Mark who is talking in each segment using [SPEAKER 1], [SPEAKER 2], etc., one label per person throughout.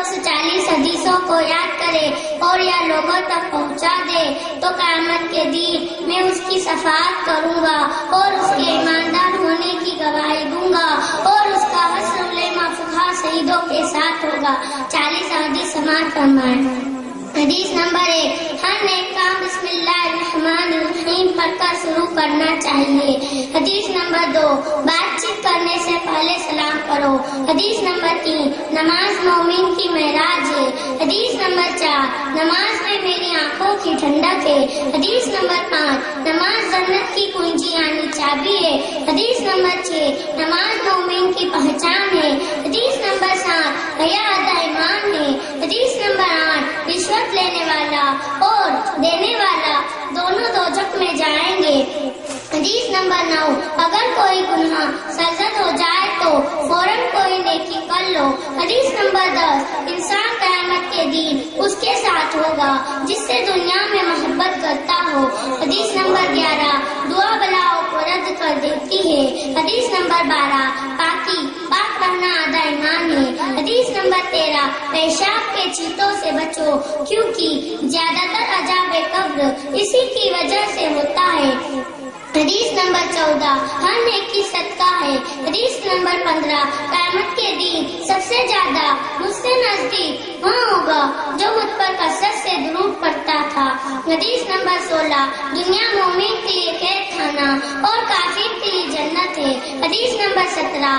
[SPEAKER 1] شخص 40 حدیثوں کو یاد کرے اور یا لوگوں تک پہنچا دے تو قیامت کے دن میں اس کی شفاعت کروں گا اور اس کے ایماندار ہونے کی گواہی دوں گا اور اس کا حشر علماء فقہاء شہیدوں کے ساتھ ہوگا۔ 40 حدیث سماعت فرمائیں۔ حدیث نمبر 1، ہر نیک کام بسم اللہ الرحمن الرحیم پڑھ کر شروع کرنا چاہیے۔ حدیث نمبر 2، بات چیت کرنے سے پہلے سلام کرو۔ حدیث نمبر 3، نماز مومن کی معراج ہے۔ حدیث نمبر 4، نماز میں میری آنکھوں کی ٹھنڈک ہے۔ حدیث نمبر 5، نماز جنت کی کنجی یعنی چابی ہے۔ حدیث نمبر 6، نماز مومن کی پہچان ہے۔ حدیث نمبر 7، حیا آدھا ایمان ہے۔ حدیث نمبر 8، رشوت لینے والا اور دینے والا دونوں دوزخ میں جائیں گے۔ حدیث نمبر 9، اگر کوئی گناہ سرزد ہو جائے تو فوراً کوئی نیکی کر لو۔ حدیث نمبر 10، انسان قیامت کے دن اس کے ساتھ ہوگا جس سے دنیا میں محبت کرتا ہو۔ حدیث نمبر 11، دعا بلاؤں کو رد کر دیتی ہے۔ حدیث نمبر 12، پاک رہنا آدھا ایمان ہے۔ حدیث نمبر 13، پیشاب کے چیٹوں سے بچو کیونکہ زیادہ تر عذاب قبر اسی کی وجہ سے ہوتا ہے۔ حدیث نمبر 14، ہر نیکی صدقہ ہے۔ حدیث نمبر 15، قیامت کے دن سب سے زیادہ مجھ سے نزدیک وہاں ہوگا جو مجھ پر کثرت سے درود پڑھتا تھا۔ حدیث نمبر 16، دنیا مومن کے لیے قید خانہ اور کافر کے لیے جنت ہے۔ حدیث نمبر 17،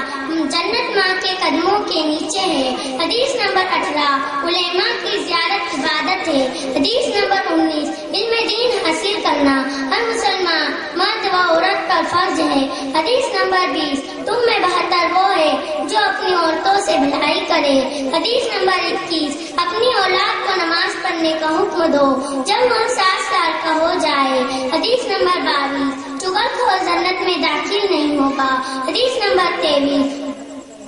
[SPEAKER 1] جنت ماں کے قدموں کے نیچے ہے۔ حدیث نمبر 18، علماء کی زیارت عبادت ہے۔ حدیث نمبر 19، علم دین حاصل کرنا ہر مسلمان مرد و عورت پر فرض ہے۔ حدیث نمبر 20، تم میں بہتر وہ ہے جو اپنی عورتوں سے بھلائی کرے۔ حدیث نمبر 21، اپنی اولاد کو نماز پڑھنے کا حکم دو جب وہ 7 سال کا ہو جائے۔ حدیث نمبر 22، چغلخور جنت میں داخل نہیں ہوگا۔ حدیث نمبر 23،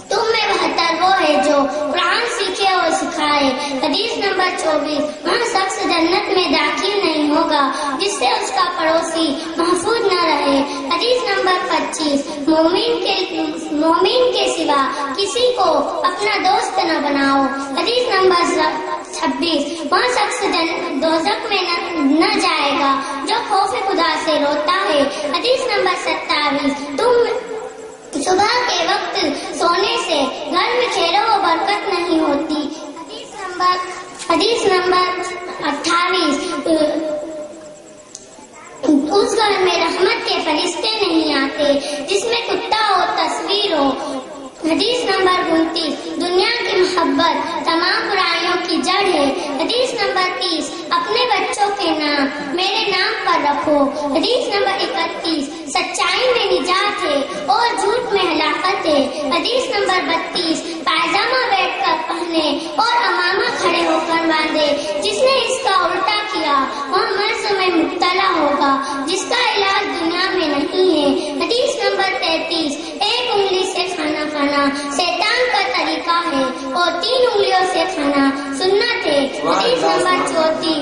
[SPEAKER 1] تم میں بہتر وہ ہے جو قرآن سیکھے اور سکھائے۔ حدیث نمبر 24، وہ شخص جنت میں داخل نہیں ہوگا جس سے اس کا پڑوسی محفوظ نہ رہے۔ حدیث نمبر 25، مومن کے سوا کسی کو اپنا دوست نہ بناؤ۔ حدیث نمبر 26، وہ شخص دوزخ میں نہ جائے گا جو خوف خدا سے روتا ہے۔ حدیث نمبر 27، تم صبح کے وقت سونے سے گھر میں خیر و برکت نہیں ہوتی۔ حدیث نمبر 28، اس گھر میں رحمت کے فرشتے نہیں آتے جس میں کتا ہو تصویر ہو۔ حدیث نمبر 29، دنیا کی محبت تمام برائیوں کی جڑ ہے۔ حدیث نمبر 30، اپنے بچوں کے نام میرے نام پر رکھو۔ حدیث نمبر 31، سچائی میں نجات ہے اور جھوٹ میں ہلاکت ہے۔ حدیث نمبر 32، پائجامہ بیٹھ کر پہنے اور امامہ کھڑے ہو کر باندھے، جس نے اس کا الٹا کیا وہ مرض میں مبتلا ہوگا جس کا علاج دنیا میں نہیں ہے۔ حدیث نمبر 33، ایک انگلی سے کھانا کھانا شیطان کا طریقہ ہے اور 3 انگلیوں سے کھانا سنت ہے۔ حدیث نمبر 34،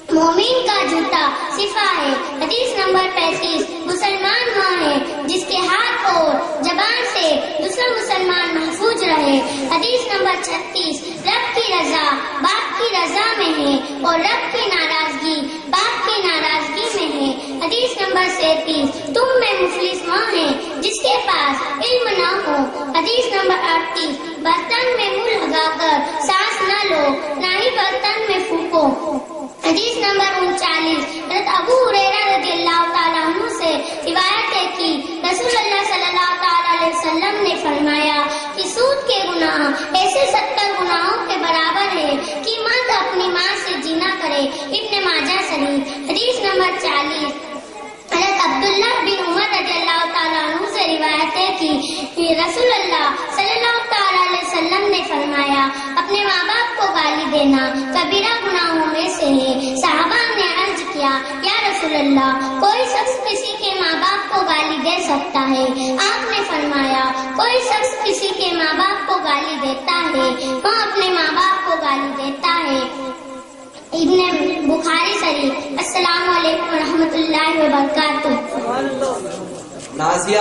[SPEAKER 1] مومن کا جوتا صفا ہے۔ حدیث نمبر 35، مسلمان وہ ہے جس کے ہاتھ اور زبان سے دوسرا مسلمان محفوظ رہے۔ حدیث نمبر 36، رب کی رضا باپ کی رضا میں ہے اور رب کی ناراضگی باپ کی ناراضگی میں ہے۔ حدیث نمبر 37، تم میں مفلس وہ ہے جس کے پاس علم نہ ہو۔ حدیث نمبر 38، برتن میں منہ لگا کر سانس نہ لو نہ ہی برتن میں پھونکو۔ حدیث نمبر 39، حضرت ابو ہریرہ رضی اللہ تعالیٰ عنہ سے روایت ہے کہ رسول اللہ صلی اللہ تعالیٰ علیہ وسلم نے فرمایا کہ سود کے گناہ ایسے 70 گناہوں کے برابر ہے کہ مرد اپنی ماں سے زنا کرے۔ ابن ماجہ شریف۔ حدیث نمبر 40، حضرت عبداللہ بن عمر رضی اللہ تعالیٰ عنہ سے روایت ہے کہ رسول اللہ صلی اللہ تعالیٰ علیہ وسلم نے فرمایا اپنے ماں باپ کو گالی دینا کبیرہ گناہوں میں سے ہے۔ صحابہ نے عرض کیا یا رسول اللہ، کوئی شخص کسی کے ماں باپ کو گالی دے سکتا ہے؟ آپ نے فرمایا کوئی شخص کسی کے ماں باپ کو گالی دیتا ہے وہ اپنے ماں باپ کو گالی دیتا ہے۔ ابن بخاری شریف۔ السلام علیکم ورحمۃ اللہ وبرکاتہ۔
[SPEAKER 2] نازیہ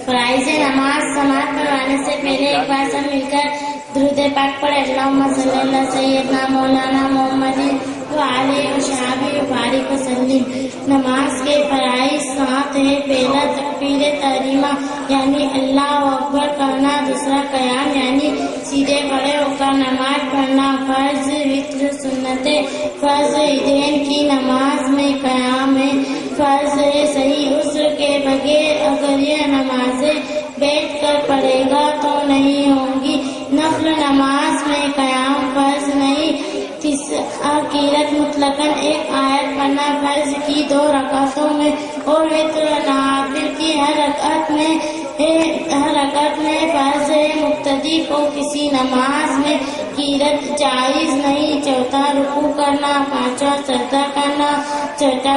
[SPEAKER 2] فرائض نماز سماعت کروانے سے پہلے ایک بار سب مل کر درود پاک پڑھے. اللہم صلی اللہ سیدنا مولانا محمد وعلیہ وصحبہ وبارک وسلم. نماز کے فرائض 7 ہیں. پہلا تکبیر تحریمہ یعنی اللہ اکبر کرنا. دوسرا قیام یعنی سیدھے کھڑے ہو کر نماز پڑھنا. فرض وتر سنتیں. فرض عیدین کی نماز میں قیام ہے. فرض صحیح عذر کے بغیر اگر یہ نمازیں بیٹھ کر پڑھے گا تو نہیں ہوں گی. نفل نماز میں قیام فرض نہیں. قرأت مطلقاً ایک آیت پڑھنا فرض کی 2 رکعتوں میں اور وتر نوافل کی ہر رکعت میں فرض ہے. مقتدی کو کسی نماز میں قرأت جائز نہیں. چوتھا رکوع کرنا. پانچواں سجدہ کرنا. چھٹا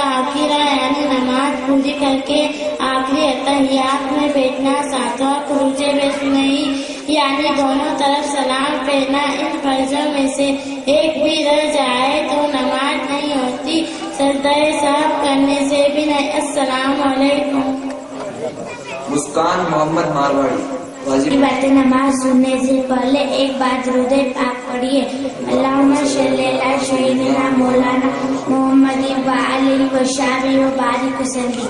[SPEAKER 2] آخرہ یعنی نماز پوری کر کے آخری اتحیات میں بیٹھنا. ساتواں خروج بیت نہیں یعنی دونوں طرف سلام پھیرنا. ان فرضوں میں سے ایک بھی رہ جائے تو نماز نہیں ہوتی. سجدہ سہو کرنے سے بھی نہیں. السلام علیکم.
[SPEAKER 3] مسکان محمد مارواڑی.
[SPEAKER 2] باتیں نماز سننے سے پہلے ایک بار درود پاک پڑھیے. اللہم صلی علی سیدنا مولانا محمد وعلیہ وصحبہ وبارک وسلم.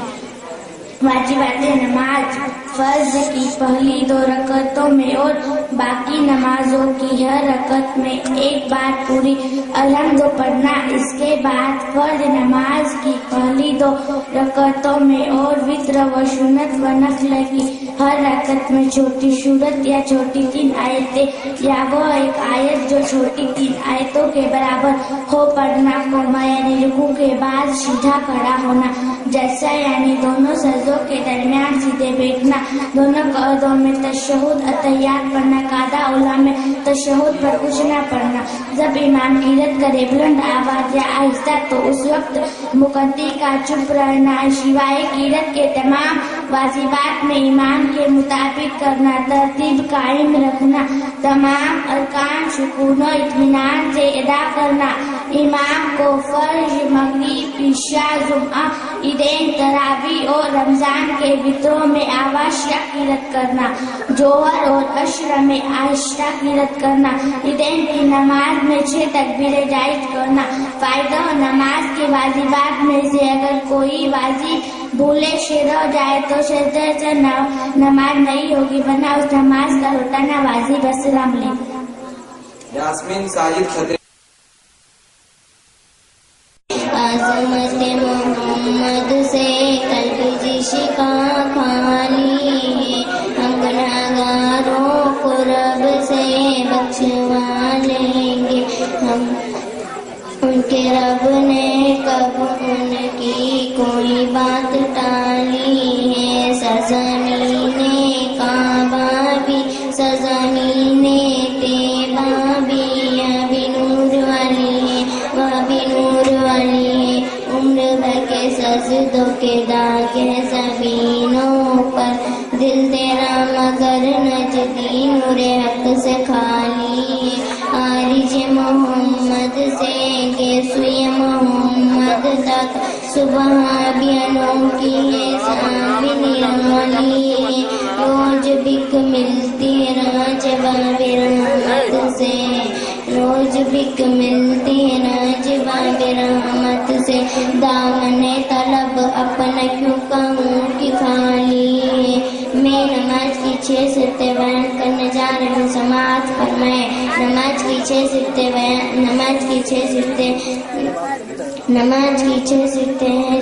[SPEAKER 2] واجبات نماز فرض کی پہلی 2 رکعتوں میں اور باقی نمازوں کی ہر رکعت میں ایک بار پوری الحمد پڑھنا. اس کے بعد فرض نماز کی پہلی 2 رکعتوں میں اور وتر و سنت و نفل کی ہر رکعت میں چھوٹی سورت یا چھوٹی 3 آیتیں یا وہ ایک آیت جو چھوٹی 3 آیتوں کے برابر ہو پڑھنا. قوما یعنی رکوع کے بعد سیدھا کھڑا ہونا. جیسا یعنی دونوں سجدوں کے درمیان سیدھے بیٹھنا. دونوں قعدوں میں تشہد اتحیات پڑھنا. قاعدہ اولیٰ میں تشہد پر کچھ نہ پڑھنا. جب امام قرأت کرے بلند آواز یا آہستہ تو اس وقت مقتدی کا چپ رہنا. سوائے قرأت کے تمام واجبات میں امام کے مطابق کرنا. ترتیب قائم رکھنا. تمام ارکان سکون و اطمینان سے ادا کرنا. امام کو فرض مغرب عشاء جمعہ عیدین تراویح اور رمضان کے وطروں میں آواز قرأت کرنا. جوہر اور عشر میں آہستہ قرأت کرنا. عیدین کی نماز میں 6 تکبیریں جائز کرنا. فائدہ نماز کے واجبات میں سے اگر کوئی واجب بھولے سے رہ جائے تو سجدے سے نماز نہیں ہوگی ورنہ اس نماز کا لوٹانا واجب. السلام علیکم.
[SPEAKER 3] یاسمین ساجد خطری.
[SPEAKER 1] عظمت محمد سے قلب جشکا خالی ہے. ہم گناہگاروں کو رب سے بخشوا لیں گے. ہم ان کے رب نے کب ان کی کوئی بات ٹالی ہے. سزمین کعبہ بھی سزمین طیبہ بھی ابھی نور والی ہے وہ بھی نور والی ہے. عمر بھر کے سجدوں کے داغ ہیں زمینوں پر. دل تیرا مگر نجدی نور حق سے خالی ہے. عارج محمد سے سوئے محمد تک صبح بھی انوکھی ہے. سامنے نرالی ہے. روز بک ملتی راج باب رحمت سے. روز بک ملتی راج باب رحمت سے. دامن طلب اپنا کیوں کہوں کہ خالی ہے. میں نماز کی 6 سطح بیان کرنے جا رہی ہوں. سماعت فرمائے. نماز کی 6 سطح ہیں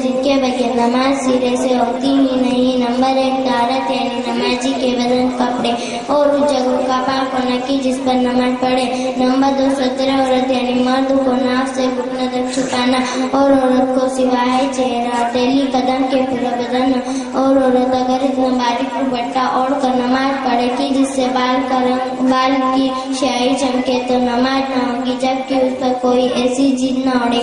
[SPEAKER 1] جن کے بغیر نماز سرے سے ہوتی ہی نہیں. نمبر 1 طہارت یعنی نمازی کے بدن کپڑے اور اس جگہ کا پاک ہونا کی جس پر نماز پڑھے. نمبر 2 ستر عورت یعنی مرد کو ناف سے گھٹنے تک چھپانا اور عورت کو سوائے چہرہ تیلی قدم کے پورا بدن. اور عورت اگر اتنا باریک دوپٹہ اوڑھ کر نماز پڑھے کہ جس سے بال کی شاہی چمکے تو نماز نہ ہوگی. جبکہ اس پر کوئی ایسی چیز نہ اوڑھے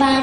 [SPEAKER 2] 5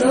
[SPEAKER 2] 2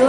[SPEAKER 2] 2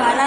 [SPEAKER 2] 12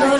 [SPEAKER 2] 2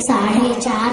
[SPEAKER 2] 4.5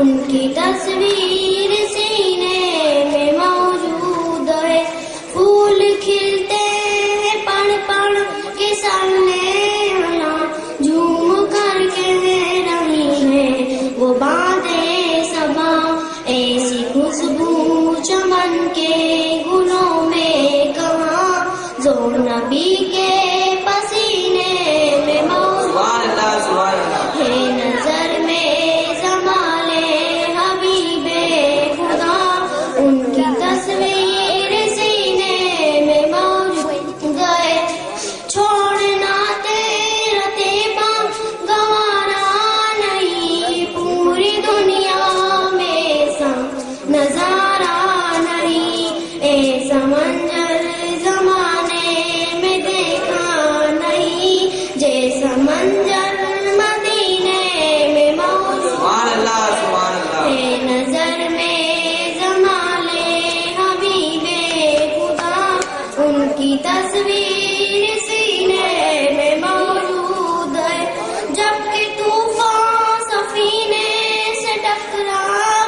[SPEAKER 2] ان کی تصویر سینے میں موجود ہے. پھول کھلتے ہیں پڑھ پڑھ کے سامنے اللہ جھوم کر کہہ رہی ہے وہ باتیں صبا. ایسی خوشبو چمن کے گلوں میں کہاں جو نبی کے پسینے میں موجود ہے. نظر میں جمالِ حبیب خدا ان کی تصویر سینے میں موجود ہے. چھوڑنا تیرا تیبا گوارا نہیں پوری دنیا میں سا نظارہ نہیں. ایسا منظر زمانے میں دیکھا نہیں جیسا منظر مدینے میں موجود ہے. نظر میں جمالِ حبیب خدا ان کی تصویر سینے میں موجود ہے. جب کہ طوفان سفینے سے ٹکرا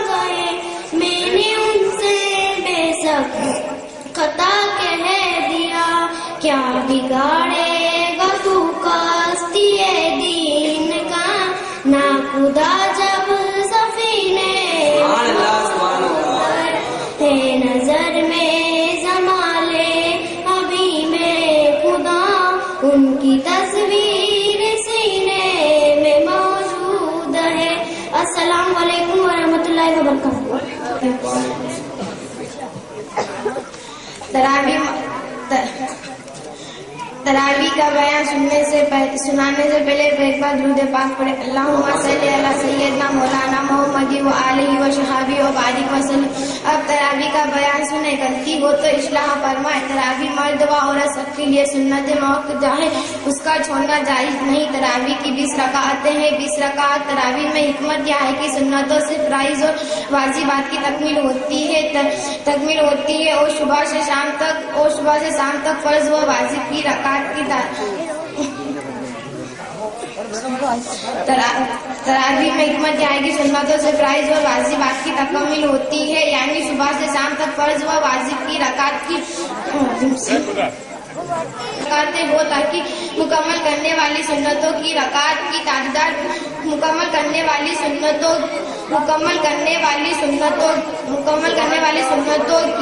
[SPEAKER 2] گئے میں نے ان سے بے شک خطا کہہ دیا. کیا بگاڑے گا تو کشتی دین کا نا خدا جب سفینے ہے. نظر میں جمالِ حبیب خدا ان کی تصویر سینے میں موجود ہے. السلام علیکم ورحمۃ اللہ وبرکاتہ. تراویح کا بیان سنانے سے پہلے ایک بار درود پاک پڑھے. اللہم صلی علی سیدنا مولانا محمد و آلہ و صحابہ و بارک وسلم. اب تراویح کا بیان سنیں. غلطی ہو تو اصلاح فرمائے. تراویح مرد و عورت سب کے لیے سنت موقع ہے اس کا چھوڑنا جائز نہیں. تراویح کی 20 رکعتیں ہیں. 20 رکعت تراویح میں حکمت یہ ہے کہ سنتوں سے فرائض اور واجبات کی تکمیل ہوتی ہے اور صبح سے شام تک فرض و واجب کی رکعت کی تراویح میں حکمت یہ ہے کہ سنتوں سے فرائض اور واجبات کی تکمیل ہوتی ہے یعنی صبح سے شام تک فرض و واجب کی رکعت کی کرتے ہو تاکہ مکمل کرنے والی سنتوں کی رکعت کی تعداد مکمل کرنے والی سنتوں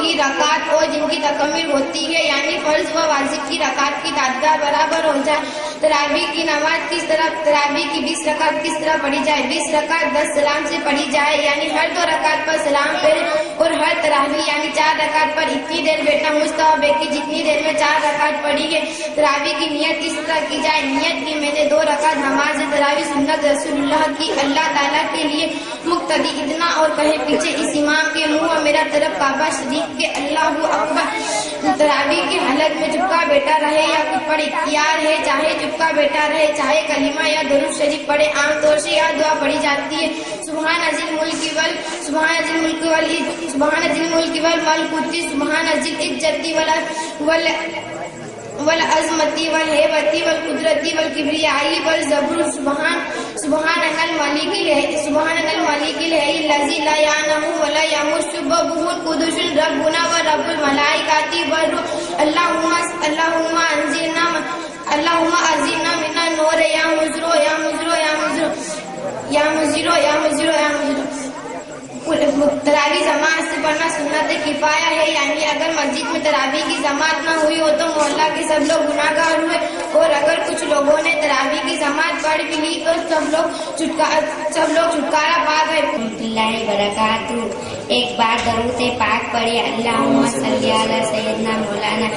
[SPEAKER 2] کی رکعت اور جن کی تکمیل ہوتی ہے یعنی فرض و واجب کی رکعت کی تعداد برابر ہو جائے. تراویح کی نماز تراویح کی 20 رکعت کس طرح پڑھی جائے. 20 رکعت 10 سلام سے پڑھی جائے یعنی ہر 2 رکعت پر سلام پھیرے اور ہر تراویح یعنی 4 رکعت پر اتنی دیر بیٹھنا مستحب ہے کہ جتنی دیر میں 4 رکعت پڑھی ہے. تراویح کی نیت کس طرح کی جائے. نیت کی میں نے 2 رکعت نماز تراویح سنت رسول اللہ کی اللہ تعالیٰ کے لیے مقتدی اتنا اور کہے پیچھے اس امام کے منہ اور میرا طرف کعبہ شریف کے اللہ اکبر. تراویح کے حلق میں چپکا بیٹھا رہے یا کچھ پڑھ اختیار ہے. چاہے چپکا بیٹھا رہے چاہے کلمہ یا درود شریف پڑھے. عام طور سے یہ دعا پڑھی جاتی ہے. سبحان ذی الملک والملکوت سبحان ذی العزت والعظمتی والہیبتی والقدرتی والکبریائی والجبر سبحان الملک الذی لا ینام ولا یموت سبحانہ القدوس ربنا ورب الملائکۃ والروح. اللہم انزلنا من النور یا مزرو. تراویح جماعت سے پڑھنا سنت کفایہ ہے یعنی اگر مسجد میں تراویح کی جماعت نہ ہوئی ہو تو محلہ کے سب لوگ گناہ گار ہوئے اور اگر کچھ لوگوں نے تراویح کی جماعت پڑھ بھی لی تو سب لوگ چھٹکارا پا گئے.
[SPEAKER 4] اللہ برکاتہ. ایک بار درود پاک پڑھے. اللہم صلی علی سیدنا مولانا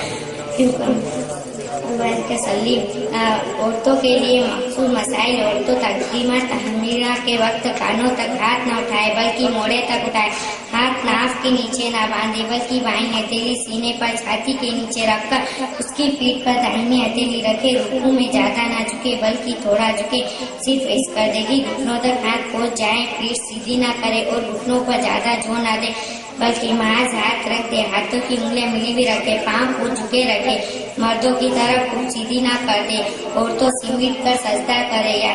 [SPEAKER 4] عورتوں کے لیے مخصوص مسائل. عورتوں تقدیمہ تحمیرہ کے وقت کانوں تک ہاتھ نہ اٹھائے بلکہ موڑے تک اٹھائے. ہاتھ ناف کے نیچے نہ باندھے بلکہ بائیں ہتھیلی سینے پر چھاتی کے نیچے رکھ کر اس کی پیٹھ پر داہنی ہتھیلی رکھے. رکوع میں زیادہ نہ جھکے بلکہ تھوڑا جھکے. صرف اس کردگی گھٹنوں تک ہاتھ پہنچ جائیں. پیٹھ سیدھی نہ کرے اور گھٹنوں پر زیادہ جھو نہ دے بلکہ محض ہاتھ رکھ دے. ہاتھوں کی انگلیاں ملی بھی رکھے. پاؤں کو جھکے رکھے. مردوں کی طرف کچھ سیدھی نہ کر دے. عورتوں سمیٹ کر سجدہ کرے یا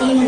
[SPEAKER 1] 3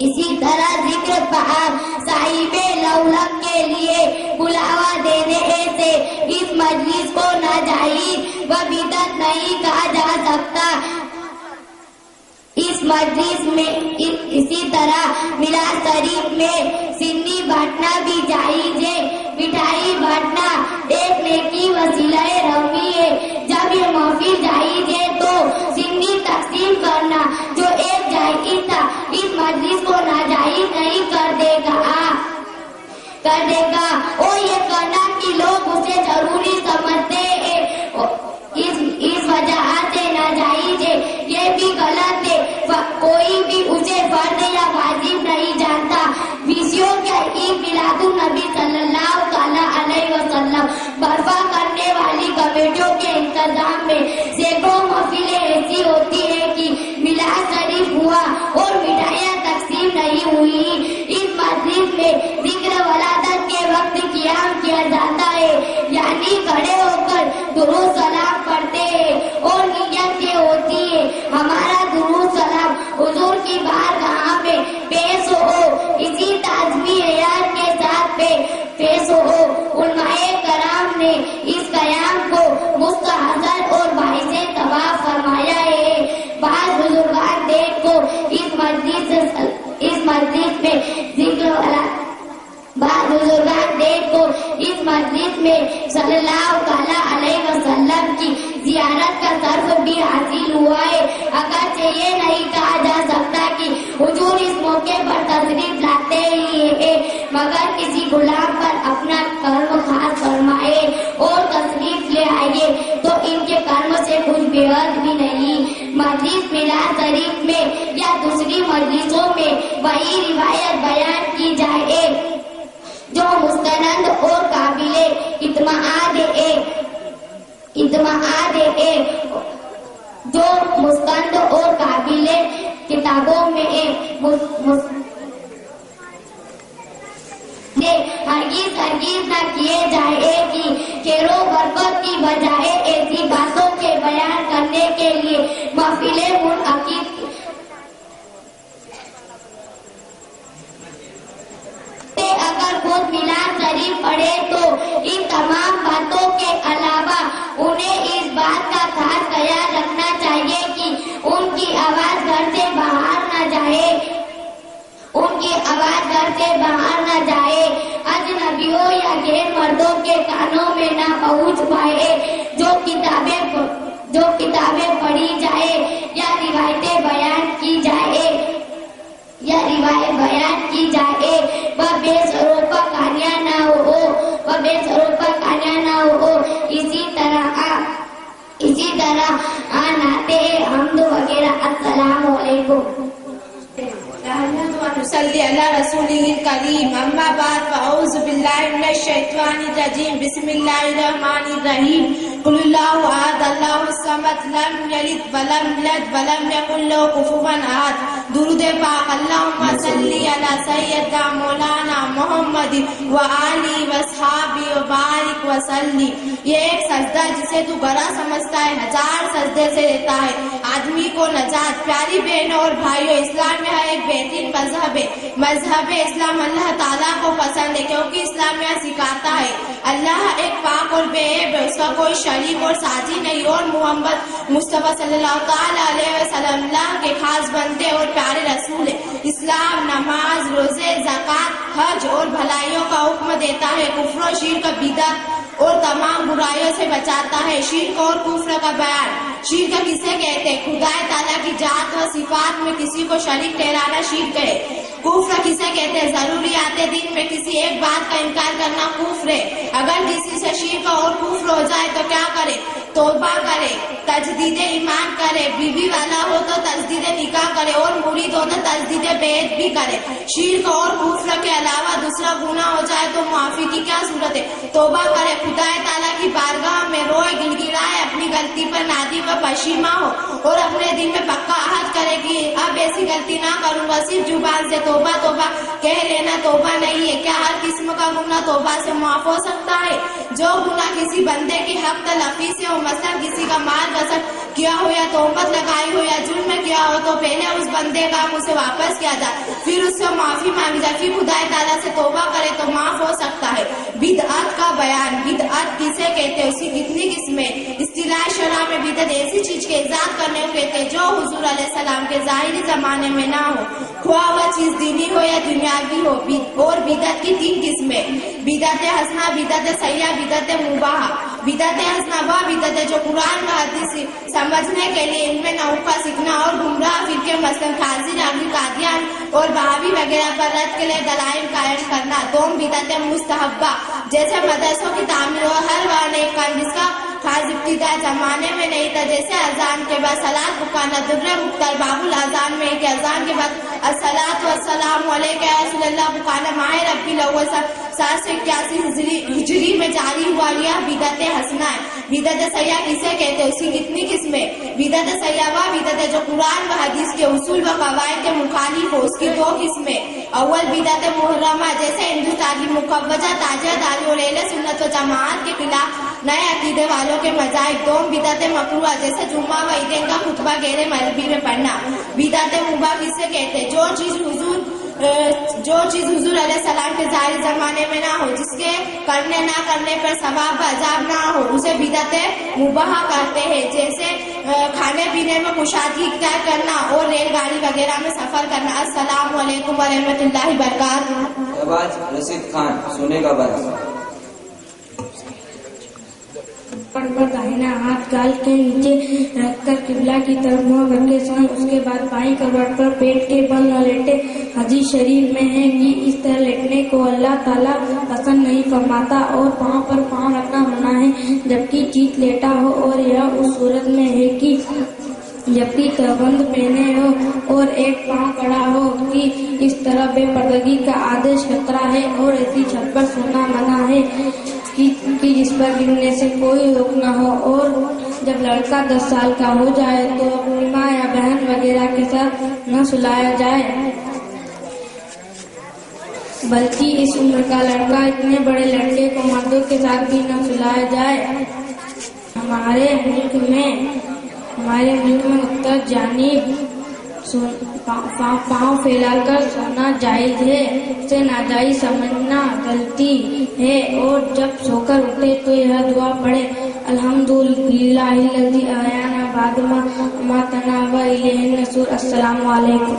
[SPEAKER 2] اسی طرح ذکر پاک صاحب لولک کے لیے بلاوا دینے سے اس مجلس کو ناجائز و بدعت نہیں کہا جا سکتا. اس مجلس میں اسی طرح میلاد شریف میں سنی بانٹنا بھی جائز ہے. مٹھائی بانٹنا ایک نیکی وسیلہ روی ہے. جب یہ محفل جائز ہے تو سنی تقسیم کرنا جو ایک جائز تھا اس مجلس کو ناجائز نہیں کر دے گا اور یہ کرنا کہ لوگ اسے ضروری سمجھتے ہیں اس وجہ سے ناجائز ہے. یہ بھی غلط ہے. کوئی بھی اسے فرض یا واجب نہیں جانتا. ویسیوں کے عید میلاد النبی صلی اللہ علیہ وسلم برپا کرنے والی کمیٹیوں کے انتظام میں سینکڑوں محفلیں ایسی ہوتی ہیں کہ میلاد شریف ہوا اور مٹھائیاں تقسیم نہیں ہوئی. اس مجلس میں ذکر ولادت کے وقت قیام کیا جاتا ہے یعنی کھڑے ہو کر درود سلام پڑھتے ہیں اور نیت یہ ہوتی ہے ہمارا درود سلام حضور کی بارگاہ میں پیش ہو. اسی تعظمی حیات کے ساتھ پیش ہو. علماء کرام نے اس قیام کو مستحسن اور باعث ثواب فرمایا ہے. بعض بزرگان دین کو اس مجلس میں ذکر مجلس میں صلی اللہ علیہ وسلم کی زیارت کا طرف بھی حاصل ہوا ہے. اگرچہ یہ نہیں کہا جا سکتا کہ حضور اس موقع پر تشریف لاتے ہی ہے مگر کسی غلام پر اپنا کرم خاص فرمائے اور تشریف لے آئیے تو ان کے کرم سے کچھ بے حد بھی نہیں. مجلس میلاد شریف میں یا دوسری مجلسوں میں وہی روایت بیان کی جائے جو مستند اور قابل اعتماد ہے جو مستند اور قابل کتابوں میں ہرگز نہ کیے جائے کہ خیر و برکت کی بجائے ایسی باتوں کے بیان کرنے کے لیے محفلیں منعقد اگر خود میلاد شریف پڑھے تو ان تمام باتوں کے علاوہ انہیں اس بات کا خاص خیال رکھنا چاہیے کہ ان کی آواز گھر سے باہر نہ جائے اجنبیوں یا غیر مردوں کے کانوں میں نہ پہنچ پائے. جو کتابیں پڑھی جائے یا روایتیں بیان کی جائے وہ بے سروپا کہانیاں نہ ہو. اسی طرح نعتیں حمد وغیرہ. السلام علیکم.
[SPEAKER 5] نصلي على رسوله الكريم. أما بعد فأعوذ بالله من الشيطان الرجيم. بسم الله الرحمن الرحيم. قل الله أحد الله الصمد لم يلد ولم يولد ولم يكن له كفوا أحد. درود پاک. اللهم صل على سيدنا مولانا محمد وآله وصحابه وبارك وسلم. یہ ایک سجدہ جسے تو بڑا سمجھتا ہے 1000 سجدے سے دیتا ہے آدمی کو نجات. پیاری بہنوں اور بھائیوں، اسلام میں ایک بہترین مذہب اسلام اللہ تعالیٰ کو پسند ہے کیونکہ اسلام یہاں سکھاتا ہے اللہ ایک پاک اور بے عیب ہے، اس کا کوئی شریک اور ساتھی نہیں، اور محمد مصطفیٰ صلی اللہ تعالیٰ علیہ وسلم اللہ کے خاص بندے اور پیارے رسول ہے. اسلام نماز، روزے، زکوٰۃ، حج اور بھلائیوں کا حکم دیتا ہے. کفر و شرک، بدعت اور تمام برائیوں سے بچاتا ہے. شرک اور کفر کا بیان. شرک کسے کہتے ہیں؟ خدا تعالیٰ کی ذات و صفات میں کسی کو شریک ٹھہرانا شرک ہے. کفر کسے کہتے ہیں؟ ضروریات دین میں کسی ایک بات کا انکار کرنا کفر ہے. اگر کسی سے شرک اور کفر ہو جائے تو کیا کرے؟ توبہ کرے، تجدید ایمان کرے، بیوی والا ہو تو تجدید نکاح کرے، اور مرید ہو تو تجدید بیعت بھی کرے. شرک اور کفر کے علاوہ دوسرا گناہ ہو جائے تو معافی کی کیا صورت ہے؟ توبہ کرے، خدا تعالیٰ کی بارگاہ میں روئے، گڑگڑائے، اپنی غلطی پر نادم و پشیماں ہو اور اپنے دل میں پکا عہد کرے کہ اب ایسی غلطی نہ کروں گا. صرف زبان سے توبہ توبہ کہہ لینا توبہ نہیں ہے. کیا ہر قسم کا گناہ توبہ سے معاف ہو سکتا ہے؟ جو گناہ کسی بندے کی حق تلفی سے ہو، مثلا کسی کا مال غصب کیا ہو یا تہمت لگائی ہو یا ظلم کیا ہو، تو پہلے اس بندے کا اسے واپس کیا جائے، پھر اس سے معافی مانگی جائے، پھر خدا تعالیٰ سے توبہ کرے تو معاف ہو سکتا ہے۔ بدعت کا بیان، بدعت کسے کہتے ہیں، اس کی کتنی قسمیں؟ اصطلاح شرع میں بدعت ایسی چیز کے ایجاد کرنے کو کہتے ہیں جو حضور علیہ السلام کے ظاہری زمانے میں نہ ہو، خواہ وہ چیز دینی ہو یا دنیاوی ہو۔ اور بدعت کی 3 قسمیں: بدعت حسنہ، بدعت سیئہ، بدعت مباحہ۔ بدعت حسنہ وہ بدعت ہے جو قرآن و حدیث سمجھنے کے لیے علم نحو کا سیکھنا اور گمراہ فرقے مثلاً قاضی راغب قادیان اور بہاوی وغیرہ پر رد کے لیے دلائل قائم کرنا۔ دوم بدعت مستحبہ، جیسے مدرسوں کی تعمیر اور ہر وہ نیک کام جس کا خاص ابتدا زمانے میں نہیں تھا، جیسے اذان کے بعد صلاۃ پکارنا۔ در مختار باب الاذان میں کہ اذان کے بعد الصلاۃ والسلام علیک یا رسول اللہ پکارنا ماہ ربیع الاول 781 ہجری میں جاری ہوا، یہ بدعت حسنہ ہے۔ بدعت سیئہ کسے کہتے ہیں، اس کی کتنی قسمیں؟ بدعت سیئہ وہ بدعت ہے جو قرآن و حدیث کے اصول و قواعد کے مخالف ہو، اس کی 2 قسمیں۔ اول بدعت محرمہ، جیسے ہندوستانی مقوجہ تاجہ داری اور اہل سنت و جماعت کے خلاف نئے عقیدے والوں کے مذاہب۔ دوم بدعت مکروہ، جیسے جمعہ و عیدین کا خطبہ غیر مذہبی میں پڑھنا۔ بدعت مباح کسے کہتے ہیں، جو چیز حضور علیہ السلام کے ظاہری زمانے میں نہ ہو، جس کے کرنے نہ کرنے پر ثواب و عذاب نہ ہو، اسے بدعت مباح کہتے ہیں۔ جیسے کھانے پینے میں کشادگی اختیار کرنا اور ریل گاڑی وغیرہ میں سفر کرنا۔ السلام علیکم ورحمۃ اللہ وبرکاتہ۔
[SPEAKER 3] آواز رشید خان، سونے کا برس۔
[SPEAKER 2] پر داہنا ہاتھ گال کے نیچے رکھ کر قبلہ کی طرف منہ کر کے سوئیں، اس کے بعد بائیں کروٹ پر پیٹ کے بل نہ لیٹے۔ حدیث شریف میں ہے کہ اس طرح لیٹنے کو اللہ تعالیٰ پسند نہیں فرماتا اور پاؤں پر پاؤں رکھنا منع ہے جبکہ چیت لیٹا ہو، اور یہ اس صورت میں ہے کہ جبکہ تہبند پہنے ہو اور ایک پاؤں کڑا ہو کہ اس طرح بے پردگی کا آدیش خطرہ ہے، اور ایسی چھت پر سونا منع ہے کہ جس پر گرنے سے کوئی روک نہ ہو۔ اور جب لڑکا 10 سال کا ہو جائے تو اپنی ماں یا بہن وغیرہ کے ساتھ نہ سلایا جائے، بلکہ اس عمر کا لڑکا اتنے بڑے لڑکے کو مردوں کے ساتھ بھی نہ سلایا جائے۔ ہمارے ملک میں مختلف جانب پاؤں پھیلا کر سونا جائز ہے، اسے ناجائز سمجھنا غلطی ہے، اور جب سو کر اٹھے تو یہ دعا پڑھے: الحمدللہ الذی احیانا بعد ما اماتنا والیہ النشور۔ السلام علیکم۔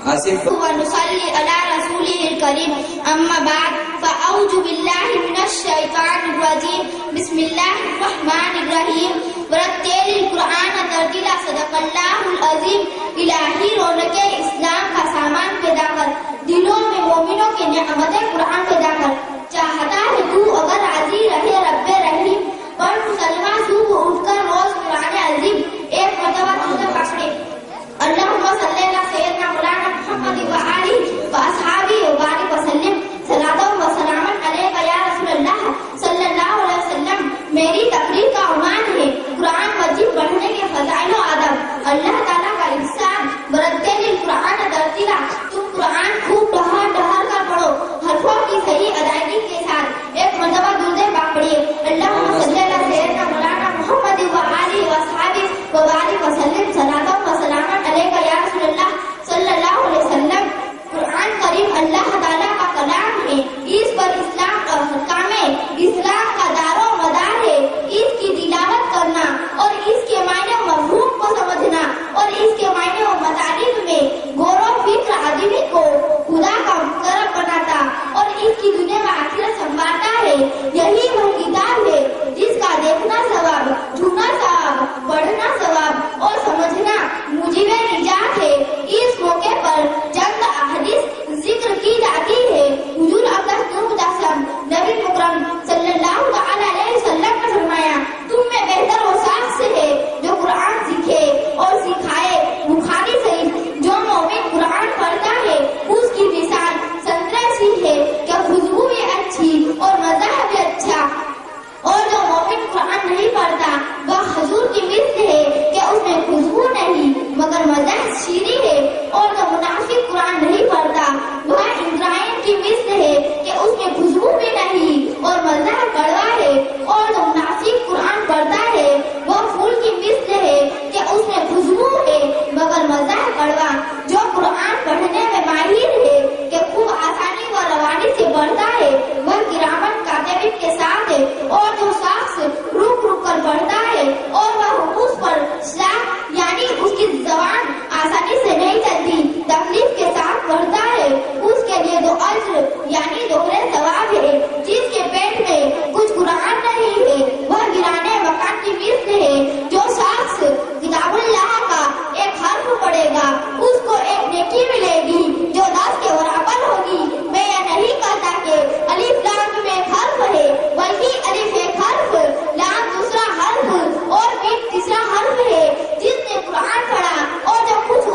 [SPEAKER 3] آصف
[SPEAKER 1] ونصلي على رسوله الكريم أما بعد فأعوذ بالله من الشيطان الرجيم بسم الله الرحمن الرحيم ورتل القرآن ترتیلا صدق اللہ العظیم۔ الہی رونق اسلام کا سامان پیدا کر، دلوں میں مومنوں کے نعمت قرآن پیدا کر، چاہتا ہے تو اگر راضی رہے رب رحیم، پر مسلمان صبح اٹھ کر روز قرآن عظیم ایک مرتبہ تجھے پکڑے۔ اللہم صلی اللہ سیدنا مولانا محمد وآلہ واصحابہ وبارک وسلم۔ صلاۃ و سلام علیک یا رسول اللہ صلی اللہ علیہ وسلم۔ میری تقریر کا عنوان ہے قرآن مجید پڑھنے کے فضائل و آداب۔ اللہ تعالیٰ کا ارشاد ورتل القرآن ترتیلا، تم قرآن خوب ڈہر ڈہر کر پڑھو، حرفوں کی صحیح ادائیگی کے ساتھ۔ ایک مرتبہ درود پاک پڑھیے: اللہم صلی اللہ سیدنا مولانا محمد وآلہ واصحابہ وبارک وسلم۔ صلاۃ و سلام علیک یا رسول اللہ صلی اللہ علیہ وسلم۔ قرآن کریم اللہ تعالیٰ کا کلام ہے، اس پر اسلام کا حکام ہے، اسلام کا دار و مدار ہے۔ اس کی تلاوت کرنا اور اس کے معنی و مفہوم کو سمجھنا اور اس کے معنی و مطالب میں غور و فکر آدمی کو خدا کا مقرب بناتا اور اس کی دنیا میں آخرت سنوارتا ہے۔ یہی وہ کتاب ہے جس کا دیکھنا ثواب، چھونا ثواب، پڑھنا ثواب اور سمجھنا موجب نجات ہے۔ اس موقع پر چند احادیث ذکر کی جاتی ہے۔ حضور نبی مکرم صلی اللہ علیہ وسلم نے فرمایا: تم میں بہتر وہ شخص ہے جو قرآن سیکھے اور سکھائے۔ بخاری شریف۔ جو مومن قرآن پڑھتا ہے اس کی مثال سنترے سی ہے کہ خوشبو بھی اچھی اور مزہ بھی اچھا، اور جو مومن قرآن نہیں پڑھتا وہ کھجور کی مثل ہے کہ اس میں خوشبو نہیں مگر مزہ شیریں ہے، اور جو منافق قرآن نہیں پڑھتا وہ اندرائن کی مثل ہے کہ اس میں خوشبو بھی نہیں اور مزہ کڑوا ہے، اور جو منافق قرآن پڑھتا ہے وہ پھول کی مثل ہے کہ اس میں خوشبو ہے مگر مزہ کڑوا۔ نیکی ملے گی جو 10 کے برابر ہوگی۔ میں یہ نہیں کہتا کہ الف لام میں حرف ہے، بلکہ الف ایک حرف، لام دوسرا حرف اور میم تیسرا حرف ہے۔ جس نے قرآن پڑھا اور جو کچھ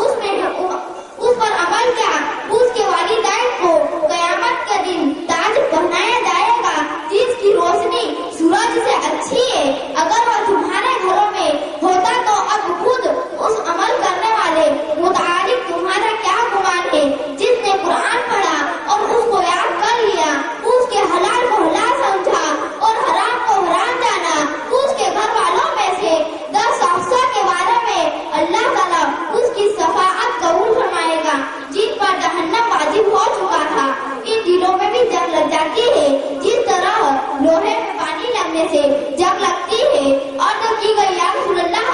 [SPEAKER 1] اس پر عمل کیا، اس کے والدین کو قیامت کے دن تاج پہنایا جائے گا جس کی روشنی سورج سے اچھی ہے۔ اگر وہ تمہارے گھروں میں ہوتا تو اب خود اس عمل کرنے والے متعلق تمہارا کیا گمان ہے؟ جس نے قرآن پڑھا اور اس کو یاد کر لیا، اس کے حلال کو حلال سمجھا اور حرام کو حرام جانا، اس کے گھر والوں میں سے 10 افسر کے بارے میں اللہ تعالیٰ اس کی شفاعت قبول فرمائے گا جن پر جہنم واجب ہو چکا تھا۔ ان دلوں میں بھی جنگ لگ جاتی ہے جس طرح لوہے میں پانی لگنے سے جنگ لگتی ہے۔ اور جو کی گئی یا رسول اللہ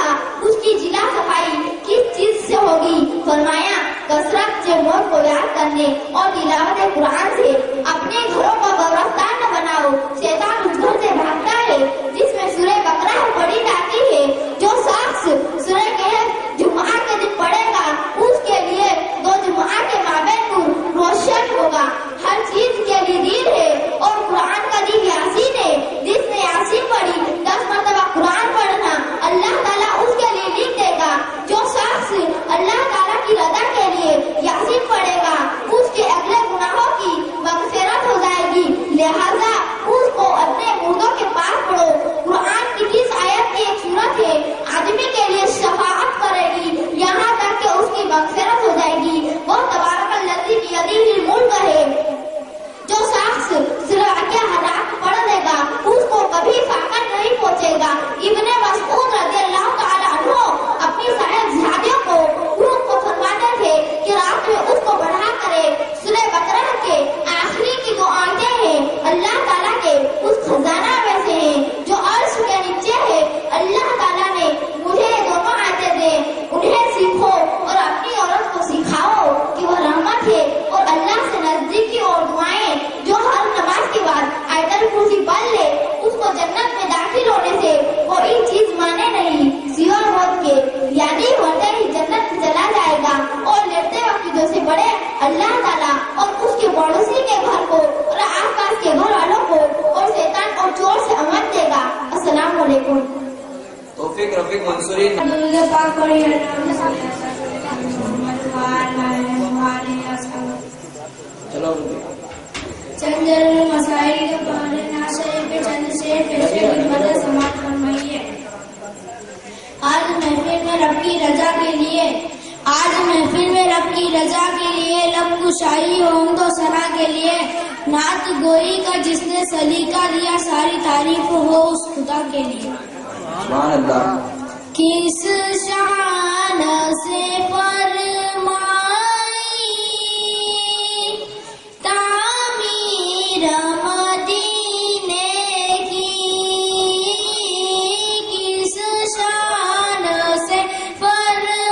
[SPEAKER 1] اس کی جلا صفائی کس چیز سے ہوگی؟ فرمایا کثرت سے موت کو یاد کرنے اور تلاوت قرآن سے۔ اپنے گھروں کو گورستان نہ بناؤ، شیطان اس گھر سے بھاگتا ہے جس میں سورہ بقرہ پڑھی جاتی ہے۔ جو شخص سورہ کہف جمعہ کے دن پڑھے گا اس کے لیے 2 جمعہ کے مابین نور روشن ہوگا۔ ہر چیز کے لیے دین ہے اور قرآن کا دین یاسین ہے۔ جس نے یاسین پڑھی 10 مرتبہ قرآن پڑھنا اللہ تعالیٰ اس کے لیے لکھ دے گا۔ جو شخص اللہ تعالیٰ کی رضا کے لیے یاسین پڑھے گا اس کے اگلے گناہوں کی مغفرت ہو جائے گی۔ لہذا اس کو اپنے مردوں کے پاس پڑھو۔ قرآن کی 30 آیت کی ایک سورت ہے، آدمی کے لیے شفاعت کرے گی یہاں تک کہ اس کی مغفرت ہو جائے گی۔ وہ تبارک الذی بیدہ الملک ہے۔ جو شخص صرف حالات پڑھ دے گا اس کو کبھی فقر نہیں پہنچے گا۔ ابن مسعود رضی اللہ تعالی عنہ اپنی صاحبزادیوں کو فرماتے تھے کہ رات میں اس کو بڑھا کرے۔ سورہ بقرہ کے آخری کی 2 آیتیں ہیں اللہ تعالیٰ کے اس خزانہ میں سے ہیں جو عرش کے نیچے ہے۔ اللہ تعالیٰ نے مجھے یہ دونوں آیتیں دیں، انہیں سیکھو اور اپنی عورت کو سکھاؤ کہ وہ رحمت ہے اور اللہ سے نزدیکی اور دعائیں جو ہر نماز کے بعد آیت الکرسی پڑھ لے اس کو جنت میں داخل ہونے سے کوئی چیز مانے نہیں سوائے موت کے، یعنی ہوتے ہی جنت میں چلا جائے گا۔ اور لیٹتے وقت جو سے بڑے اللہ تعالیٰ اور اس کے پڑوسی کے گھر کو اور آس پاس کے گھر والوں کو اور شیطان اور چور سے امن دے گا۔ السلام علیکم۔
[SPEAKER 3] توفیق رفیق منصوری۔ چلو
[SPEAKER 2] چند مسائل کے بارے میں چند سے سماعت فرمائیے۔ آج محفل میں رب کی رضا کے لیے لب کشائی حمد و ثنا کے لیے نعت گوئی کا جس نے سلیقہ دیا ساری تعریف ہو اس خدا کے لیے۔
[SPEAKER 3] سبحان اللہ۔
[SPEAKER 2] کس شان سے فرمائی تعمیر مدینے کی، کس شان سے فرمائی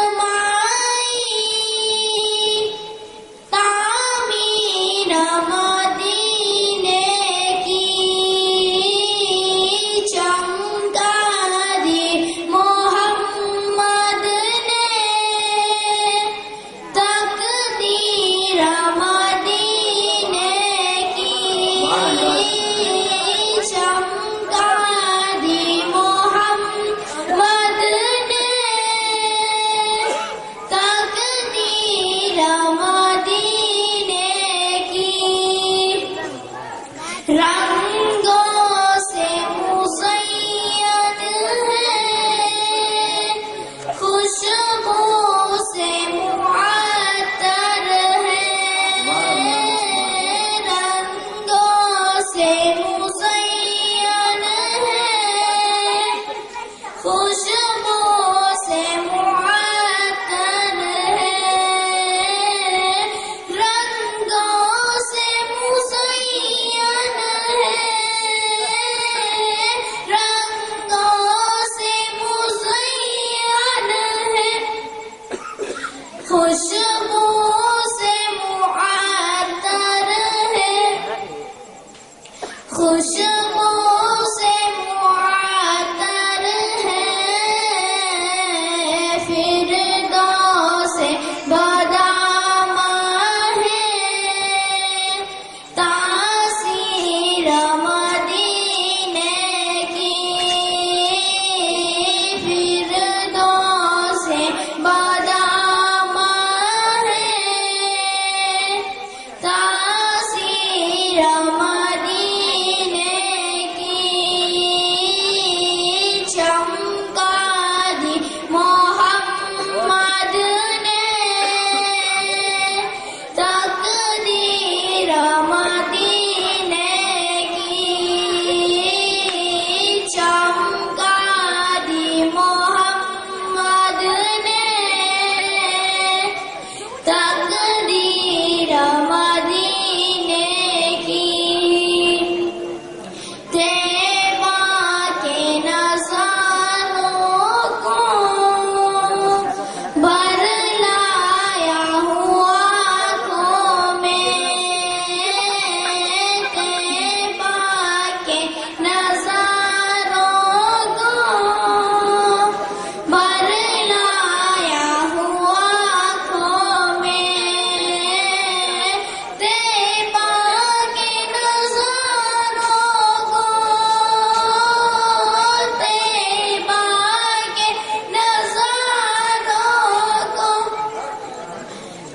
[SPEAKER 2] تعمیر مدینے کی، چمکا دی محمد نے تقدیر مدینے کی، چمکا دی محمد نے تقدیر مدینے کی، رنگوں سے مزین ہے، خوشبو سے معطر ہے، رنگوں سے مزین ہے، خوشبو سے معطر ہے، رنگوں سے مزین ہے، رنگوں سے مزین ہے، خوشبو سے معطر ہے، خوشبو سے معطر ہے، فردوس بادام